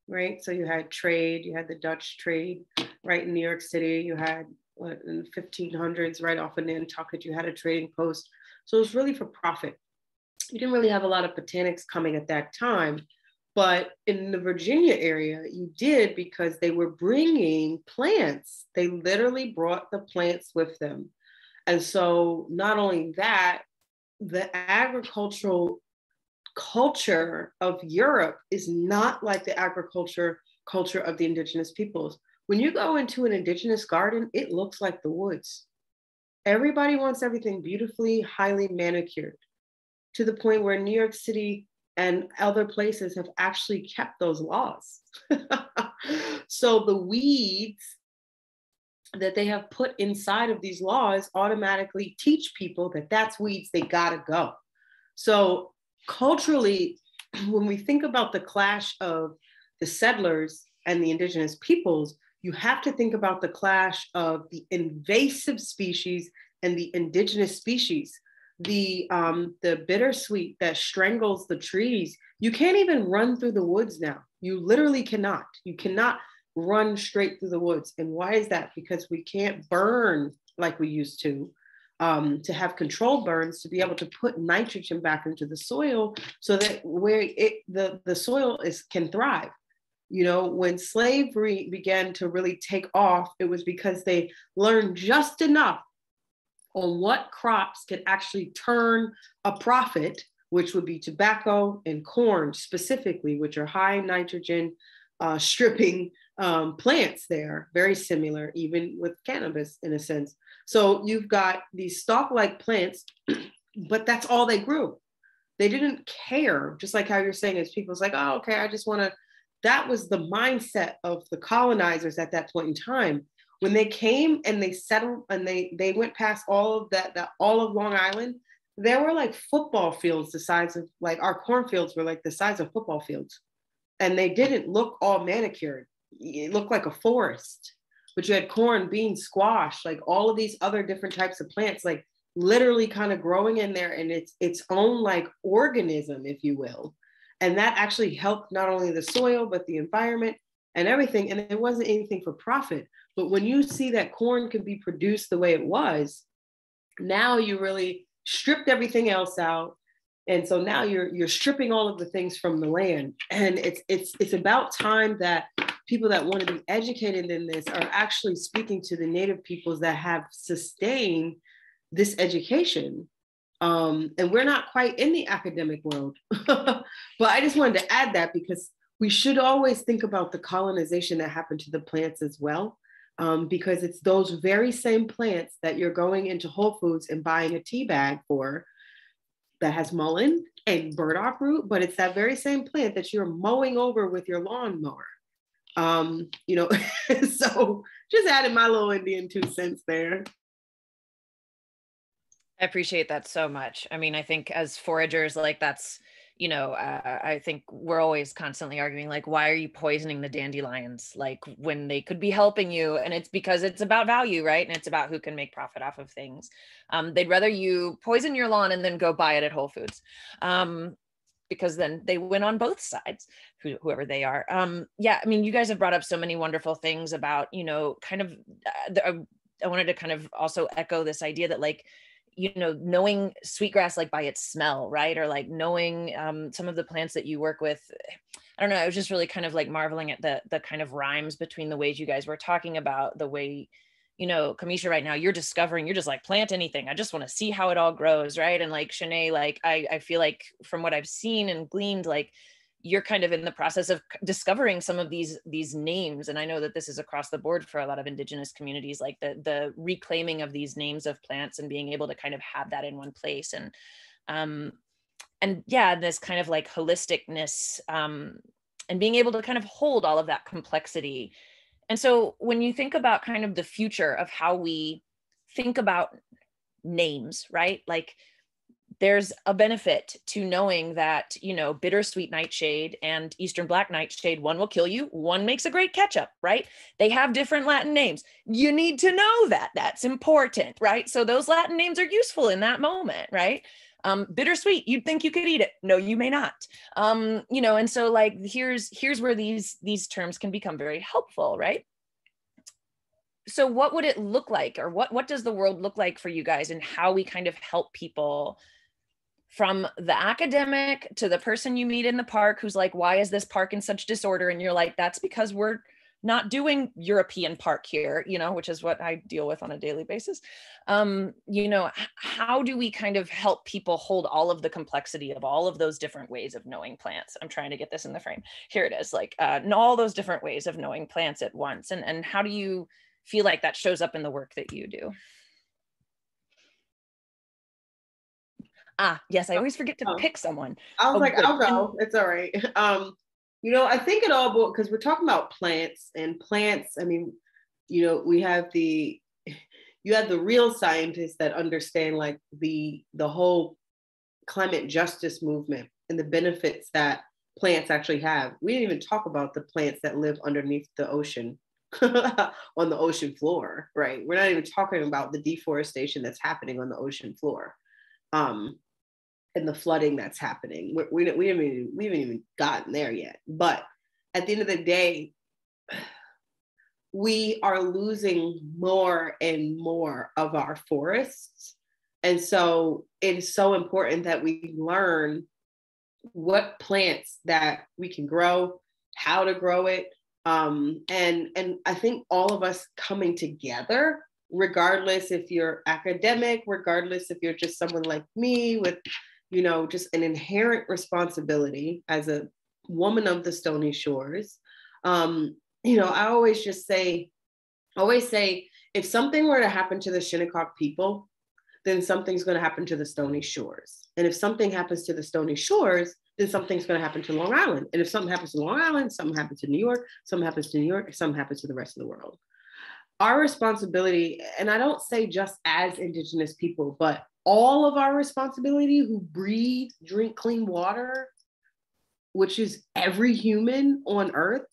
right? So you had trade, you had the Dutch trade right in New York City. You had, in the 1500s, right off of Nantucket, you had a trading post. So it was really for profit. You didn't really have a lot of botanics coming at that time. But in the Virginia area, you did, because they were bringing plants. They literally brought the plants with them. And so not only that, the agricultural culture of Europe is not like the agriculture culture of the indigenous peoples. When you go into an indigenous garden, it looks like the woods. Everybody wants everything beautifully, highly manicured, to the point where New York City and other places have actually kept those laws. So the weeds that they have put inside of these laws automatically teach people that that's weeds, they gotta go. So culturally, when we think about the clash of the settlers and the indigenous peoples, you have to think about the clash of the invasive species and the indigenous species. The bittersweet that strangles the trees. You can't even run through the woods now. You literally cannot. You cannot run straight through the woods. And why is that? Because we can't burn like we used to have controlled burns, to be able to put nitrogen back into the soil so that where the soil can thrive. You know, when slavery began to really take off, it was because they learned just enough on what crops could actually turn a profit, which would be tobacco and corn specifically, which are high nitrogen stripping plants there, very similar even with cannabis in a sense. So you've got these stalk-like plants, but that's all they grew. They didn't care, just like how you're saying, is people's like, oh, okay, I just want to, that was the mindset of the colonizers at that point in time. When they came and they settled and they went past all of that, all of Long Island, there were like football fields the size of, like our cornfields were like the size of football fields. And they didn't look all manicured. It looked like a forest, but you had corn, beans, squash, like all of these other different types of plants, like literally kind of growing in there, and its own like organism, if you will. And that actually helped not only the soil, but the environment and everything. And it wasn't anything for profit. But when you see that corn could be produced the way it was, now you really stripped everything else out. And so now you're stripping all of the things from the land. And it's about time that people that want to be educated in this are actually speaking to the native peoples that have sustained this education. And we're not quite in the academic world. But I just wanted to add that because we should always think about the colonization that happened to the plants as well. Because it's those very same plants that you're going into Whole Foods and buying a tea bag for that has mullein and burdock root, but it's that very same plant that you're mowing over with your lawnmower. You know, so just added my little Indian 2 cents there. I appreciate that so much. I mean, I think as foragers, like that's, you know, I think we're always constantly arguing, like, why are you poisoning the dandelions? Like when they could be helping you, and it's because it's about value, right? And it's about who can make profit off of things. They'd rather you poison your lawn and then go buy it at Whole Foods. Because then they win on both sides, whoever they are. Yeah, I mean, you guys have brought up so many wonderful things about, you know, kind of, I wanted to kind of also echo this idea that, like, you know, knowing sweetgrass, like by its smell, right? Or like knowing some of the plants that you work with. I don't know, I was just really kind of like marveling at the kind of rhymes between the ways you guys were talking about the way, you know, Kamesha, right now, you're discovering, you're just like, plant anything. I just want to see how it all grows, right? And like Chenae, like I feel like from what I've seen and gleaned, like you're kind of in the process of discovering some of these names. And I know that this is across the board for a lot of Indigenous communities, like the reclaiming of these names of plants and being able to kind of have that in one place. And yeah, this kind of like holisticness and being able to kind of hold all of that complexity. And so when you think about kind of the future of how we think about names, right? Like there's a benefit to knowing that, you know, bittersweet nightshade and Eastern black nightshade, one will kill you, one makes a great ketchup, right? They have different Latin names. You need to know that. That's important, right? So those Latin names are useful in that moment, right? Bittersweet, you'd think you could eat it. No, you may not. You know, and so like, here's where these terms can become very helpful, right? So what would it look like, or what does the world look like for you guys, and how we kind of help people, from the academic to the person you meet in the park who's like, why is this park in such disorder? And you're like, that's because we're not doing European park here, you know, which is what I deal with on a daily basis. You know, how do we kind of help people hold all of the complexity of all of those different ways of knowing plants? I'm trying to get this in the frame. Here it is, like all those different ways of knowing plants at once. And how do you feel like that shows up in the work that you do? Yes, I always forget to pick someone. I was like, good. I'll go. It's all right. You know, I think it all, because we're talking about plants, and plants, I mean, you know, you have the real scientists that understand like the whole climate justice movement and the benefits that plants actually have. We didn't even talk about the plants that live underneath the ocean on the ocean floor, right? We're not even talking about the deforestation that's happening on the ocean floor. And the flooding that's happening. We haven't even gotten there yet. But at the end of the day, we are losing more and more of our forests. And so it is so important that we learn what plants that we can grow, how to grow it. And I think all of us coming together, regardless if you're academic, regardless if you're just someone like me with, you know, just an inherent responsibility as a woman of the Stony Shores. You know, I always say, if something were to happen to the Shinnecok people, then something's going to happen to the Stony Shores. And if something happens to the Stony Shores, then something's going to happen to Long Island. And if something happens to Long Island, something happens to New York, something happens to New York, something happens to the rest of the world. Our responsibility, and I don't say just as Indigenous people, but all of our responsibility who breathe, drink clean water, which is every human on Earth,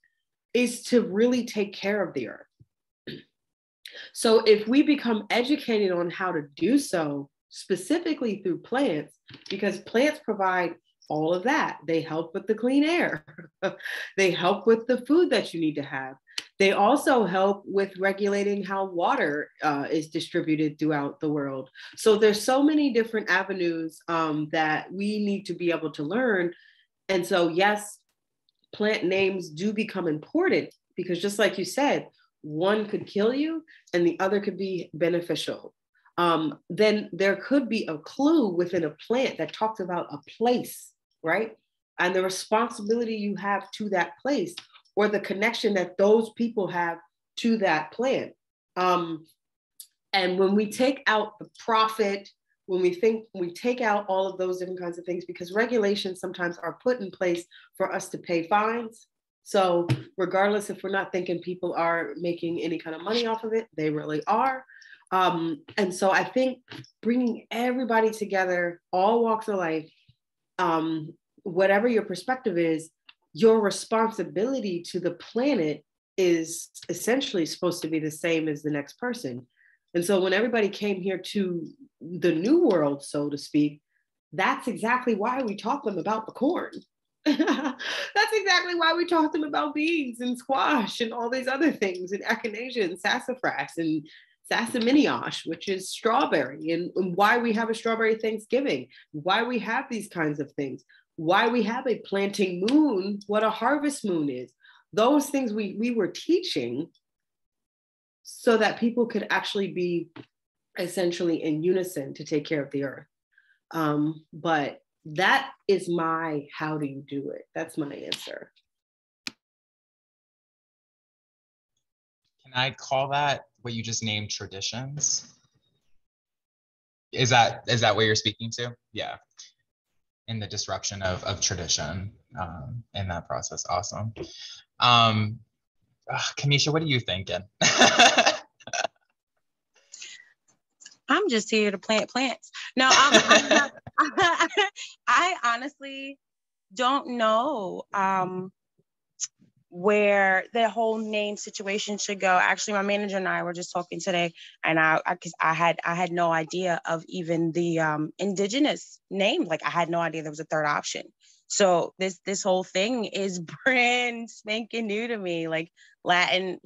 is to really take care of the Earth. So if we become educated on how to do so, specifically through plants, because plants provide all of that. They help with the clean air. They help with the food that you need to have. They also help with regulating how water is distributed throughout the world. So there's so many different avenues that we need to be able to learn. And so, yes, plant names do become important, because just like you said, one could kill you and the other could be beneficial. Then there could be a clue within a plant that talks about a place, right? And the responsibility you have to that place, or the connection that those people have to that plant. And when we take out the profit, when we take out all of those different kinds of things, because regulations sometimes are put in place for us to pay fines. So regardless if we're not thinking people are making any kind of money off of it, they really are. And so I think bringing everybody together, all walks of life, whatever your perspective is, your responsibility to the planet is essentially supposed to be the same as the next person. And so when everybody came here to the new world, so to speak, that's exactly why we taught them about the corn. That's exactly why we taught them about beans and squash and all these other things, and echinacea and sassafras and sassaminiash, which is strawberry, and why we have a strawberry Thanksgiving, why we have these kinds of things, why we have a planting moon, what a harvest moon is. Those things we were teaching so that people could actually be essentially in unison to take care of the earth. But that is my, how do you do it? That's my answer. Can I call that what you just named traditions? Is that what you're speaking to? Yeah. In the disruption of tradition in that process. Awesome. Kamesha, what are you thinking? I'm just here to plant plants. No, I'm not, I honestly don't know where the whole name situation should go. Actually, my manager and I were just talking today, and because I had no idea of even the Indigenous name. Like, I had no idea there was a third option. So this whole thing is brand spanking new to me, like Latin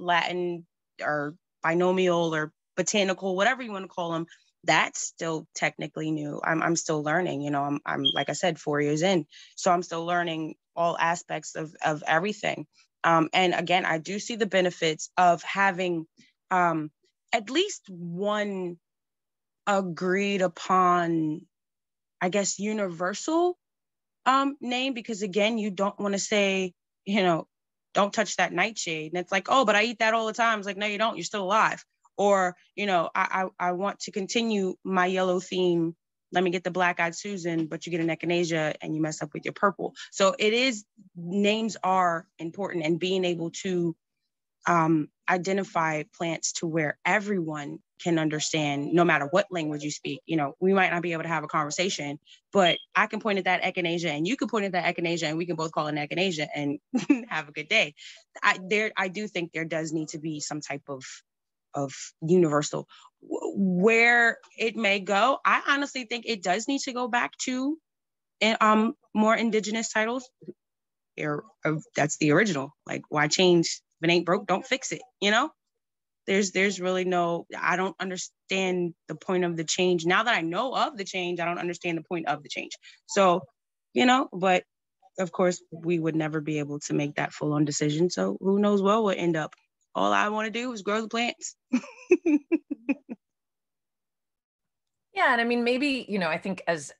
or binomial or botanical, whatever you want to call them. That's still technically new. I'm still learning. You know, I'm like I said, 4 years in, so I'm still learning all aspects of everything. And again, I do see the benefits of having at least one agreed upon, I guess, universal name, because again, you don't want to say, you know, don't touch that nightshade. And it's like, oh, but I eat that all the time. It's like, no, you don't. You're still alive. Or, you know, I want to continue my yellow theme. Let me get the black-eyed Susan, but you get an echinacea and you mess up with your purple. So it is, names are important, and being able to identify plants to where everyone can understand, no matter what language you speak. You know, we might not be able to have a conversation, but I can point at that echinacea and you can point at that echinacea and we can both call it an echinacea and have a good day. I do think there does need to be some type of universal. Where it may go, I honestly think it does need to go back to more Indigenous titles. That's the original. Like, why change? If it ain't broke, don't fix it. You know, there's really no, I don't understand the point of the change. Now that I know of the change, I don't understand the point of the change. So, you know, but of course we would never be able to make that full on decision. So who knows what will end up. All I want to do is grow the plants. Yeah, and I mean, maybe, you know, I think as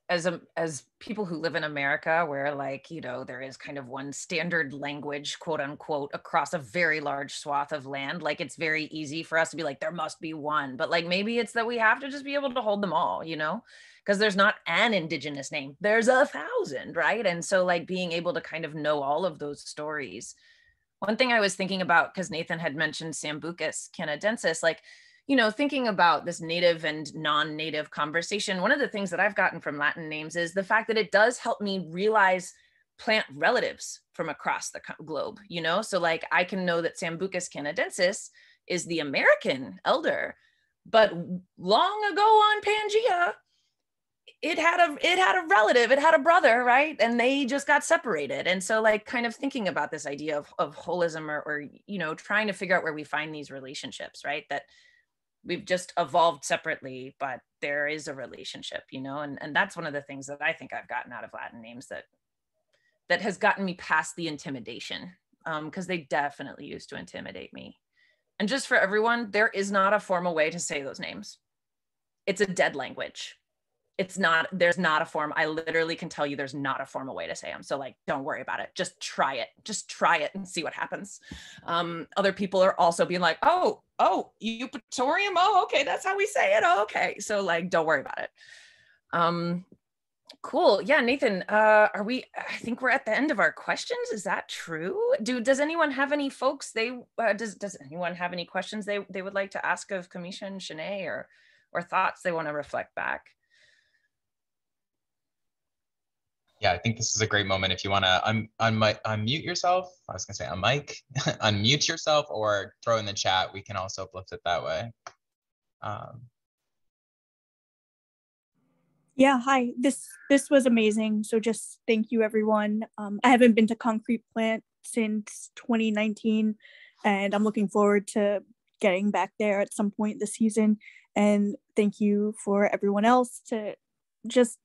people who live in America, where, like, you know, there is kind of one standard language, quote unquote, across a very large swath of land, like, it's very easy for us to be like, there must be one, but like, maybe it's that we have to just be able to hold them all, you know, because there's not an Indigenous name, there's 1,000, right? And so, like, being able to kind of know all of those stories. One thing I was thinking about, because Nathan had mentioned Sambucus canadensis, like, you know, thinking about this native and non-native conversation, one of the things that I've gotten from Latin names is the fact that it does help me realize plant relatives from across the globe, you know? So, like, I can know that Sambucus canadensis is the American elder, but long ago on Pangea, it had a relative, it had a brother, right? And they just got separated. And so, like, kind of thinking about this idea of holism, or, you know, trying to figure out where we find these relationships, right? That we've just evolved separately, but there is a relationship, you know? And that's one of the things that I think I've gotten out of Latin names that has gotten me past the intimidation, because they definitely used to intimidate me. And just for everyone, there is not a formal way to say those names. It's a dead language. There's not a form. I literally can tell you there's not a formal way to say them. So, like, don't worry about it. Just try it and see what happens. Other people are also being like, oh, eupatorium. Oh, okay. That's how we say it. Oh, okay. So, like, don't worry about it. Cool. Yeah, Nathan, I think we're at the end of our questions. Is that true? Does anyone have any folks does anyone have any questions they would like to ask of Kamesha and Chenae, or thoughts they want to reflect back? Yeah, I think this is a great moment if you want to unmute yourself. I was gonna say unmic, unmute yourself, or throw in the chat. We can also uplift it that way. Yeah, hi. This was amazing. So just thank you, everyone. I haven't been to Concrete Plant since 2019, and I'm looking forward to getting back there at some point this season. And thank you for everyone else to just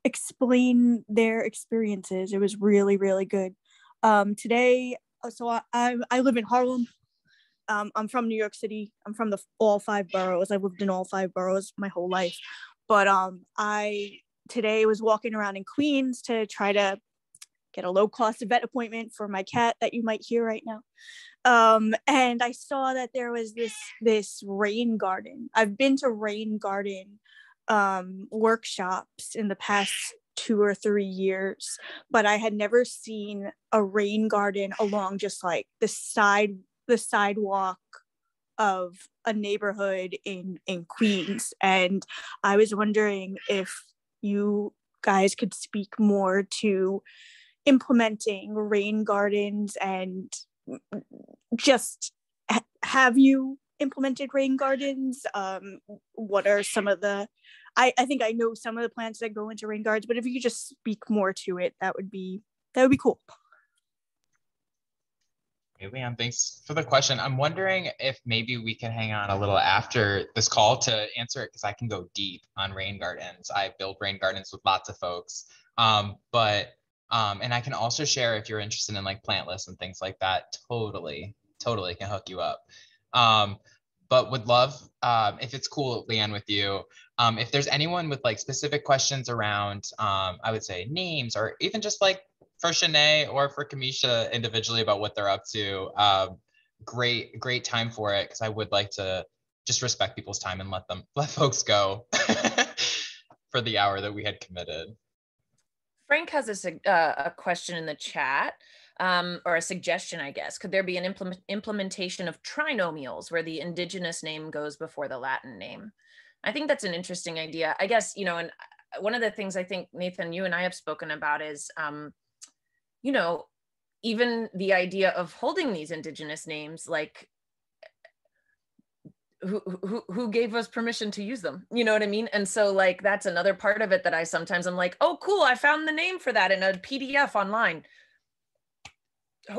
explain their experiences. It was really, really good. Today, so I live in Harlem. I'm from New York City. I'm from all 5 boroughs. I've lived in all 5 boroughs my whole life. But I today was walking around in Queens to try to get a low-cost vet appointment for my cat that you might hear right now. And I saw that there was this rain garden. I've been to rain garden workshops in the past 2 or 3 years, but I had never seen a rain garden along just like the sidewalk of a neighborhood in Queens. And I was wondering if you guys could speak more to implementing rain gardens, and just have you implemented rain gardens? What are some of the, I think I know some of the plants that go into rain gardens, but if you could just speak more to it, that would be cool. Hey, Leanne, thanks for the question. I'm wondering if maybe we can hang on a little after this call to answer it, because I can go deep on rain gardens. I build rain gardens with lots of folks, and I can also share if you're interested in like plant lists and things like that. Totally can hook you up. But would love, if it's cool, Leanne, with you, if there's anyone with like specific questions around, I would say names, or even just like for Chenae or for Kamesha individually about what they're up to, great time for it, because I would like to just respect people's time and let folks go for the hour that we had committed. Frank has a question in the chat, or a suggestion, I guess. Could there be an implementation of trinomials where the indigenous name goes before the Latin name? I think that's an interesting idea. I guess, and one of the things I think, Nathan, you and I have spoken about is, even the idea of holding these indigenous names, like who gave us permission to use them? You know what I mean? And so like, that's another part of it that I'm like, oh, cool, I found the name for that in a PDF online.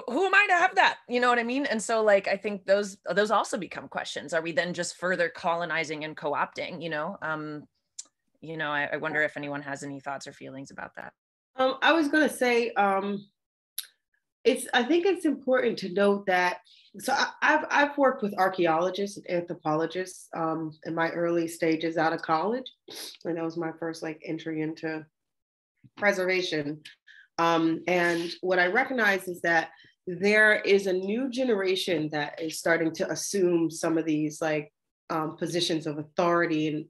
Who am I to have that? You know what I mean? And so like, I think those also become questions. Are we then just further colonizing and co-opting, I wonder if anyone has any thoughts or feelings about that. I was going to say, I think it's important to note that, so I've worked with archaeologists and anthropologists in my early stages out of college, and that was my first like entry into preservation. And what I recognize is that there is a new generation that is starting to assume some of these like positions of authority, and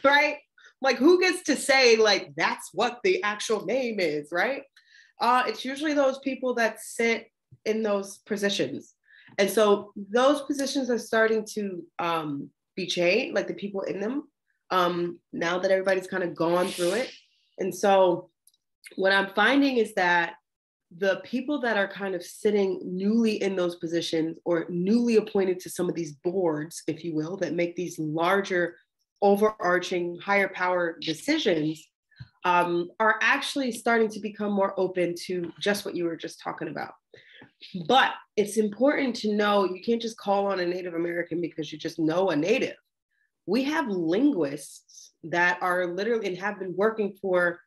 right? Like, who gets to say like that's what the actual name is, right? It's usually those people that sit in those positions. And so those positions are starting to be changed, like the people in them, now that everybody's kind of gone through it. And so what I'm finding is that the people that are kind of sitting newly in those positions, or newly appointed to some of these boards, if you will, that make these larger, overarching, higher power decisions, are actually starting to become more open to just what you were just talking about. But it's important to know you can't just call on a Native American because you just know a Native. We have linguists that are literally and have been working for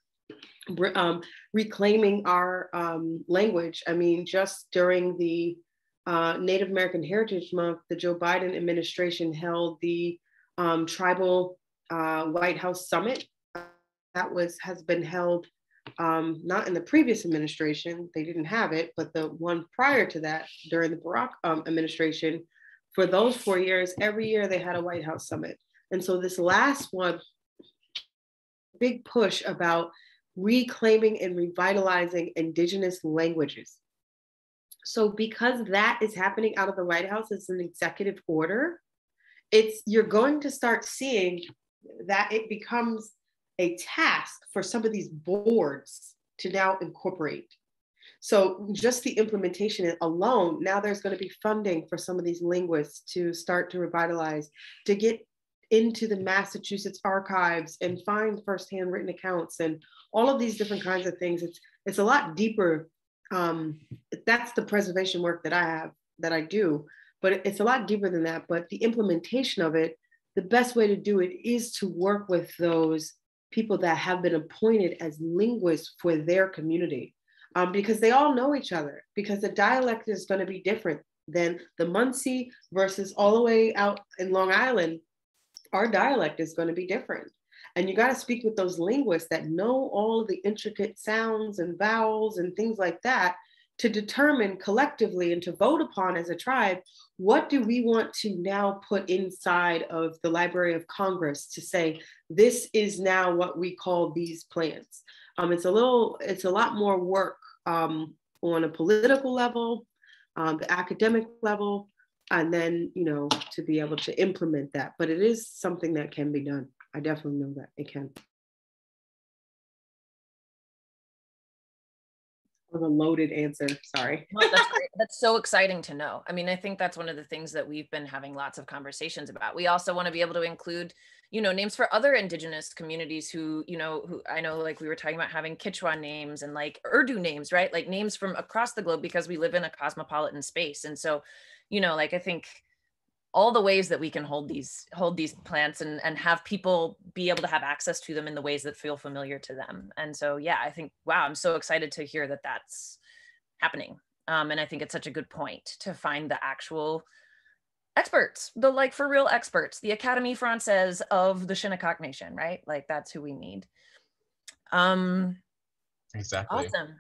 reclaiming our language. I mean, just during the Native American Heritage Month, the Joe Biden administration held the Tribal White House Summit. That has been held not in the previous administration, they didn't have it, but the one prior to that, during the Barack administration, for those 4 years, every year they had a White House Summit. And so this last one big push about reclaiming and revitalizing Indigenous languages. So because that is happening out of the White House as an executive order, you're going to start seeing that it becomes a task for some of these boards to now incorporate. So just the implementation alone, now there's going to be funding for some of these linguists to start to revitalize, to get into the Massachusetts archives and find firsthand written accounts and all of these different kinds of things. It's a lot deeper. That's the preservation work that I do, but it's a lot deeper than that. But the implementation of it, the best way to do it is to work with those people that have been appointed as linguists for their community, because they all know each other, because the dialect is going to be different than the Muncie versus all the way out in Long Island. Our dialect is going to be different. And you got to speak with those linguists that know all of the intricate sounds and vowels and things like that to determine collectively and to vote upon as a tribe, what do we want to now put inside of the Library of Congress to say, this is now what we call these plants. It's a lot more work on a political level, the academic level, and then, to be able to implement that. But it is something that can be done. I definitely know that it can. That was a loaded answer, sorry. No, that's great. That's so exciting to know. I mean, I think that's one of the things that we've been having lots of conversations about. We also want to be able to include, names for other Indigenous communities who I know, like we were talking about having Quechua names and like Urdu names, right? Like names from across the globe, because we live in a cosmopolitan space. And so, like, I think all the ways that we can hold these plants and have people be able to have access to them in the ways that feel familiar to them. And so, yeah, I think, wow, I'm so excited to hear that that's happening. And I think it's such a good point to find the actual experts, the like for real experts, the Académie Française of the Shinnecok Nation, right? Like that's who we need. Exactly. Awesome.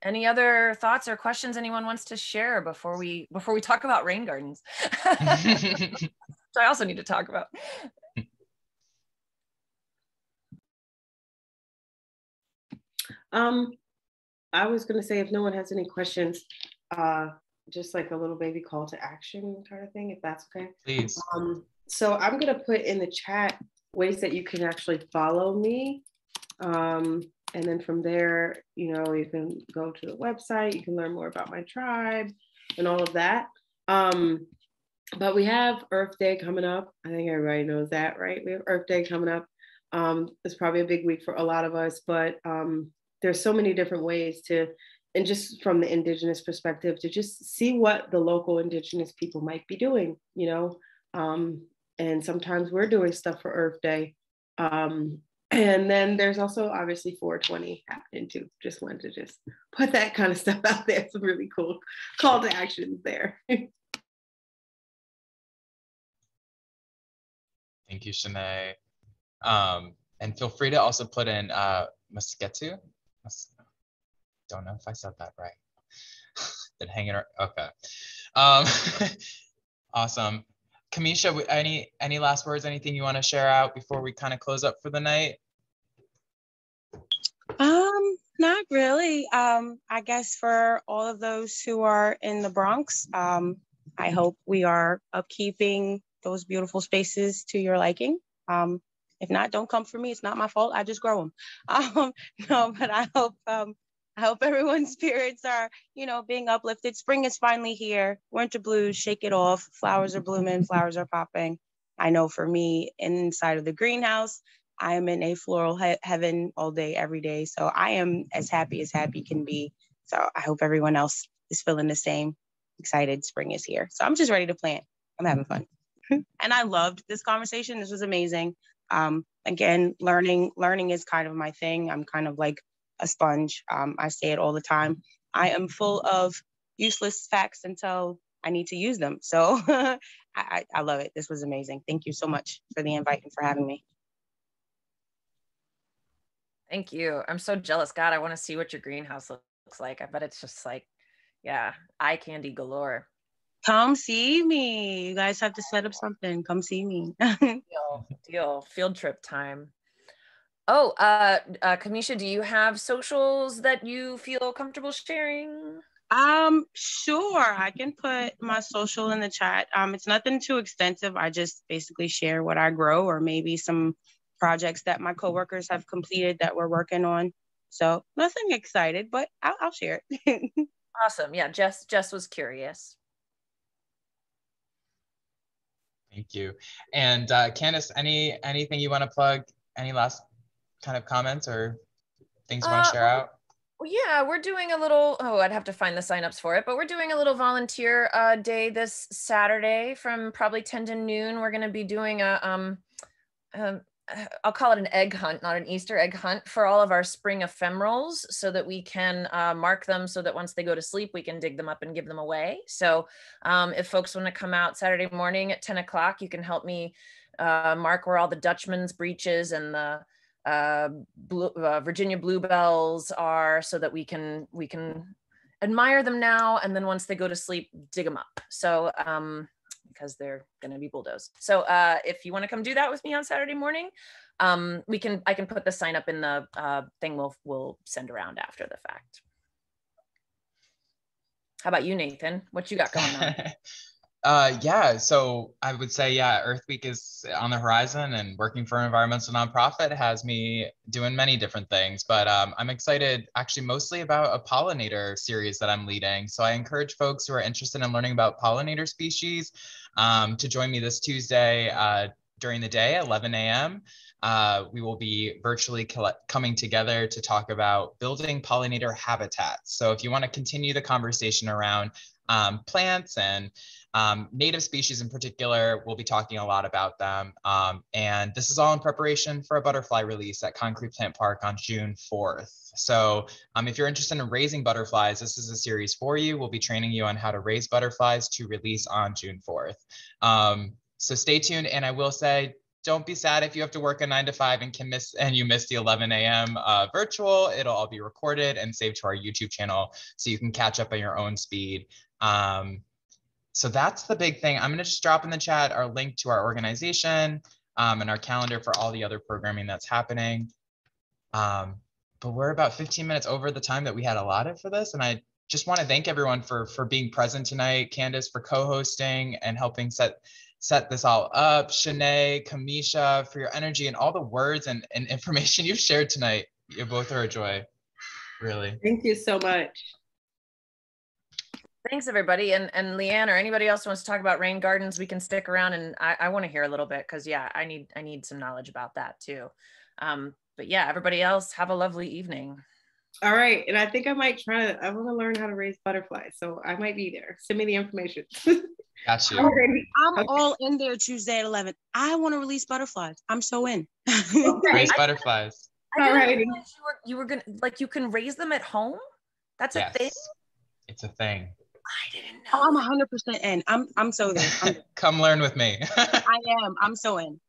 Any other thoughts or questions anyone wants to share before we talk about rain gardens? Which I also need to talk about. I was going to say, if no one has any questions, just like a little baby call to action kind of thing, if that's okay. Please. So I'm going to put in the chat ways that you can actually follow me. And then from there, you can go to the website, you can learn more about my tribe and all of that. But we have Earth Day coming up. I think everybody knows that, right? We have Earth Day coming up. It's probably a big week for a lot of us, but there's so many different ways and just from the Indigenous perspective, to just see what the local Indigenous people might be doing, and sometimes we're doing stuff for Earth Day. And then there's also obviously 420 happening too. Just wanted to just put that kind of stuff out there. Some really cool call to actions there. Thank you, Chenae. And feel free to also put in Moskehtu. Don't know if I said that right. Been hanging around. Okay. Awesome. Kamesha, any last words, anything you want to share out before we kind of close up for the night? Not really. I guess for all of those who are in the Bronx, I hope we are upkeeping those beautiful spaces to your liking. If not, don't come for me. It's not my fault. I just grow them. No, but I hope everyone's spirits are, being uplifted. Spring is finally here. Winter blues, shake it off. Flowers are blooming, flowers are popping. I know for me, inside of the greenhouse, I am in a floral heaven all day, every day. So I am as happy can be. So I hope everyone else is feeling the same. Excited, spring is here. So I'm just ready to plant. I'm having fun. And I loved this conversation. This was amazing. Again, learning is kind of my thing. I'm kind of like a sponge. I say it all the time. I am full of useless facts until I need to use them. So I love it. This was amazing. Thank you so much for the invite and for having me. Thank you. I'm so jealous. God, I want to see what your greenhouse looks like. I bet it's just like, yeah, eye candy galore. Come see me. You guys have to set up something. Come see me. Deal. Field trip time. Oh, Kamesha, do you have socials that you feel comfortable sharing? Sure. I can put my social in the chat. It's nothing too extensive. I just basically share what I grow or maybe some projects that my coworkers have completed that we're working on. So nothing excited, but I'll share it. Awesome. Yeah, Jess was curious. Thank you. And Candace, anything you want to plug? Any last kind of comments or things you want to share out? Well, yeah, we're doing a little, I'd have to find the signups for it, but we're doing a little volunteer day this Saturday from probably 10 to noon. We're going to be doing I'll call it an egg hunt, not an Easter egg hunt, for all of our spring ephemerals so that we can mark them so that once they go to sleep, we can dig them up and give them away. So if folks want to come out Saturday morning at 10 o'clock, you can help me mark where all the Dutchman's breeches and the Virginia bluebells are so that we can admire them now. And then once they go to sleep, dig them up. So because they're going to be bulldozed. So if you want to come do that with me on Saturday morning, I can put the sign up in the thing we'll send around after the fact. How about you, Nathan? What you got going on? Yeah, so I would say, yeah, Earth Week is on the horizon, and working for an environmental nonprofit has me doing many different things, but I'm excited actually mostly about a pollinator series that I'm leading. So I encourage folks who are interested in learning about pollinator species to join me this Tuesday during the day, 11 a.m. We will be virtually coming together to talk about building pollinator habitats. So if you want to continue the conversation around plants and native species in particular, we'll be talking a lot about them. And this is all in preparation for a butterfly release at Concrete Plant Park on June 4th. So if you're interested in raising butterflies, this is a series for you. We'll be training you on how to raise butterflies to release on June 4th. So stay tuned. And I will say, don't be sad if you have to work a 9 to 5 and you miss the 11 a.m. Virtual. It'll all be recorded and saved to our YouTube channel so you can catch up at your own speed. So that's the big thing. I'm going to just drop in the chat our link to our organization and our calendar for all the other programming that's happening. But we're about 15 minutes over the time that we had allotted for this. And I just want to thank everyone for being present tonight. Candace for co-hosting and helping set this all up. Chenae, Kamesha, for your energy and all the words and information you've shared tonight. You both are a joy, really. Thank you so much. Thanks, everybody. And Leanne or anybody else wants to talk about rain gardens, we can stick around, and I want to hear a little bit because, yeah, I need some knowledge about that too. But yeah, everybody else, have a lovely evening. All right. And I think I want to learn how to raise butterflies. So I might be there. Send me the information. Got you. I'm all in there Tuesday at 11. I want to release butterflies. I'm so in. Raise butterflies. I didn't realize you were gonna, like, you can raise them at home. That's a thing. It's a thing. I didn't know. Oh, I'm 100% in. I'm so there. Come learn with me. I am. I'm so in.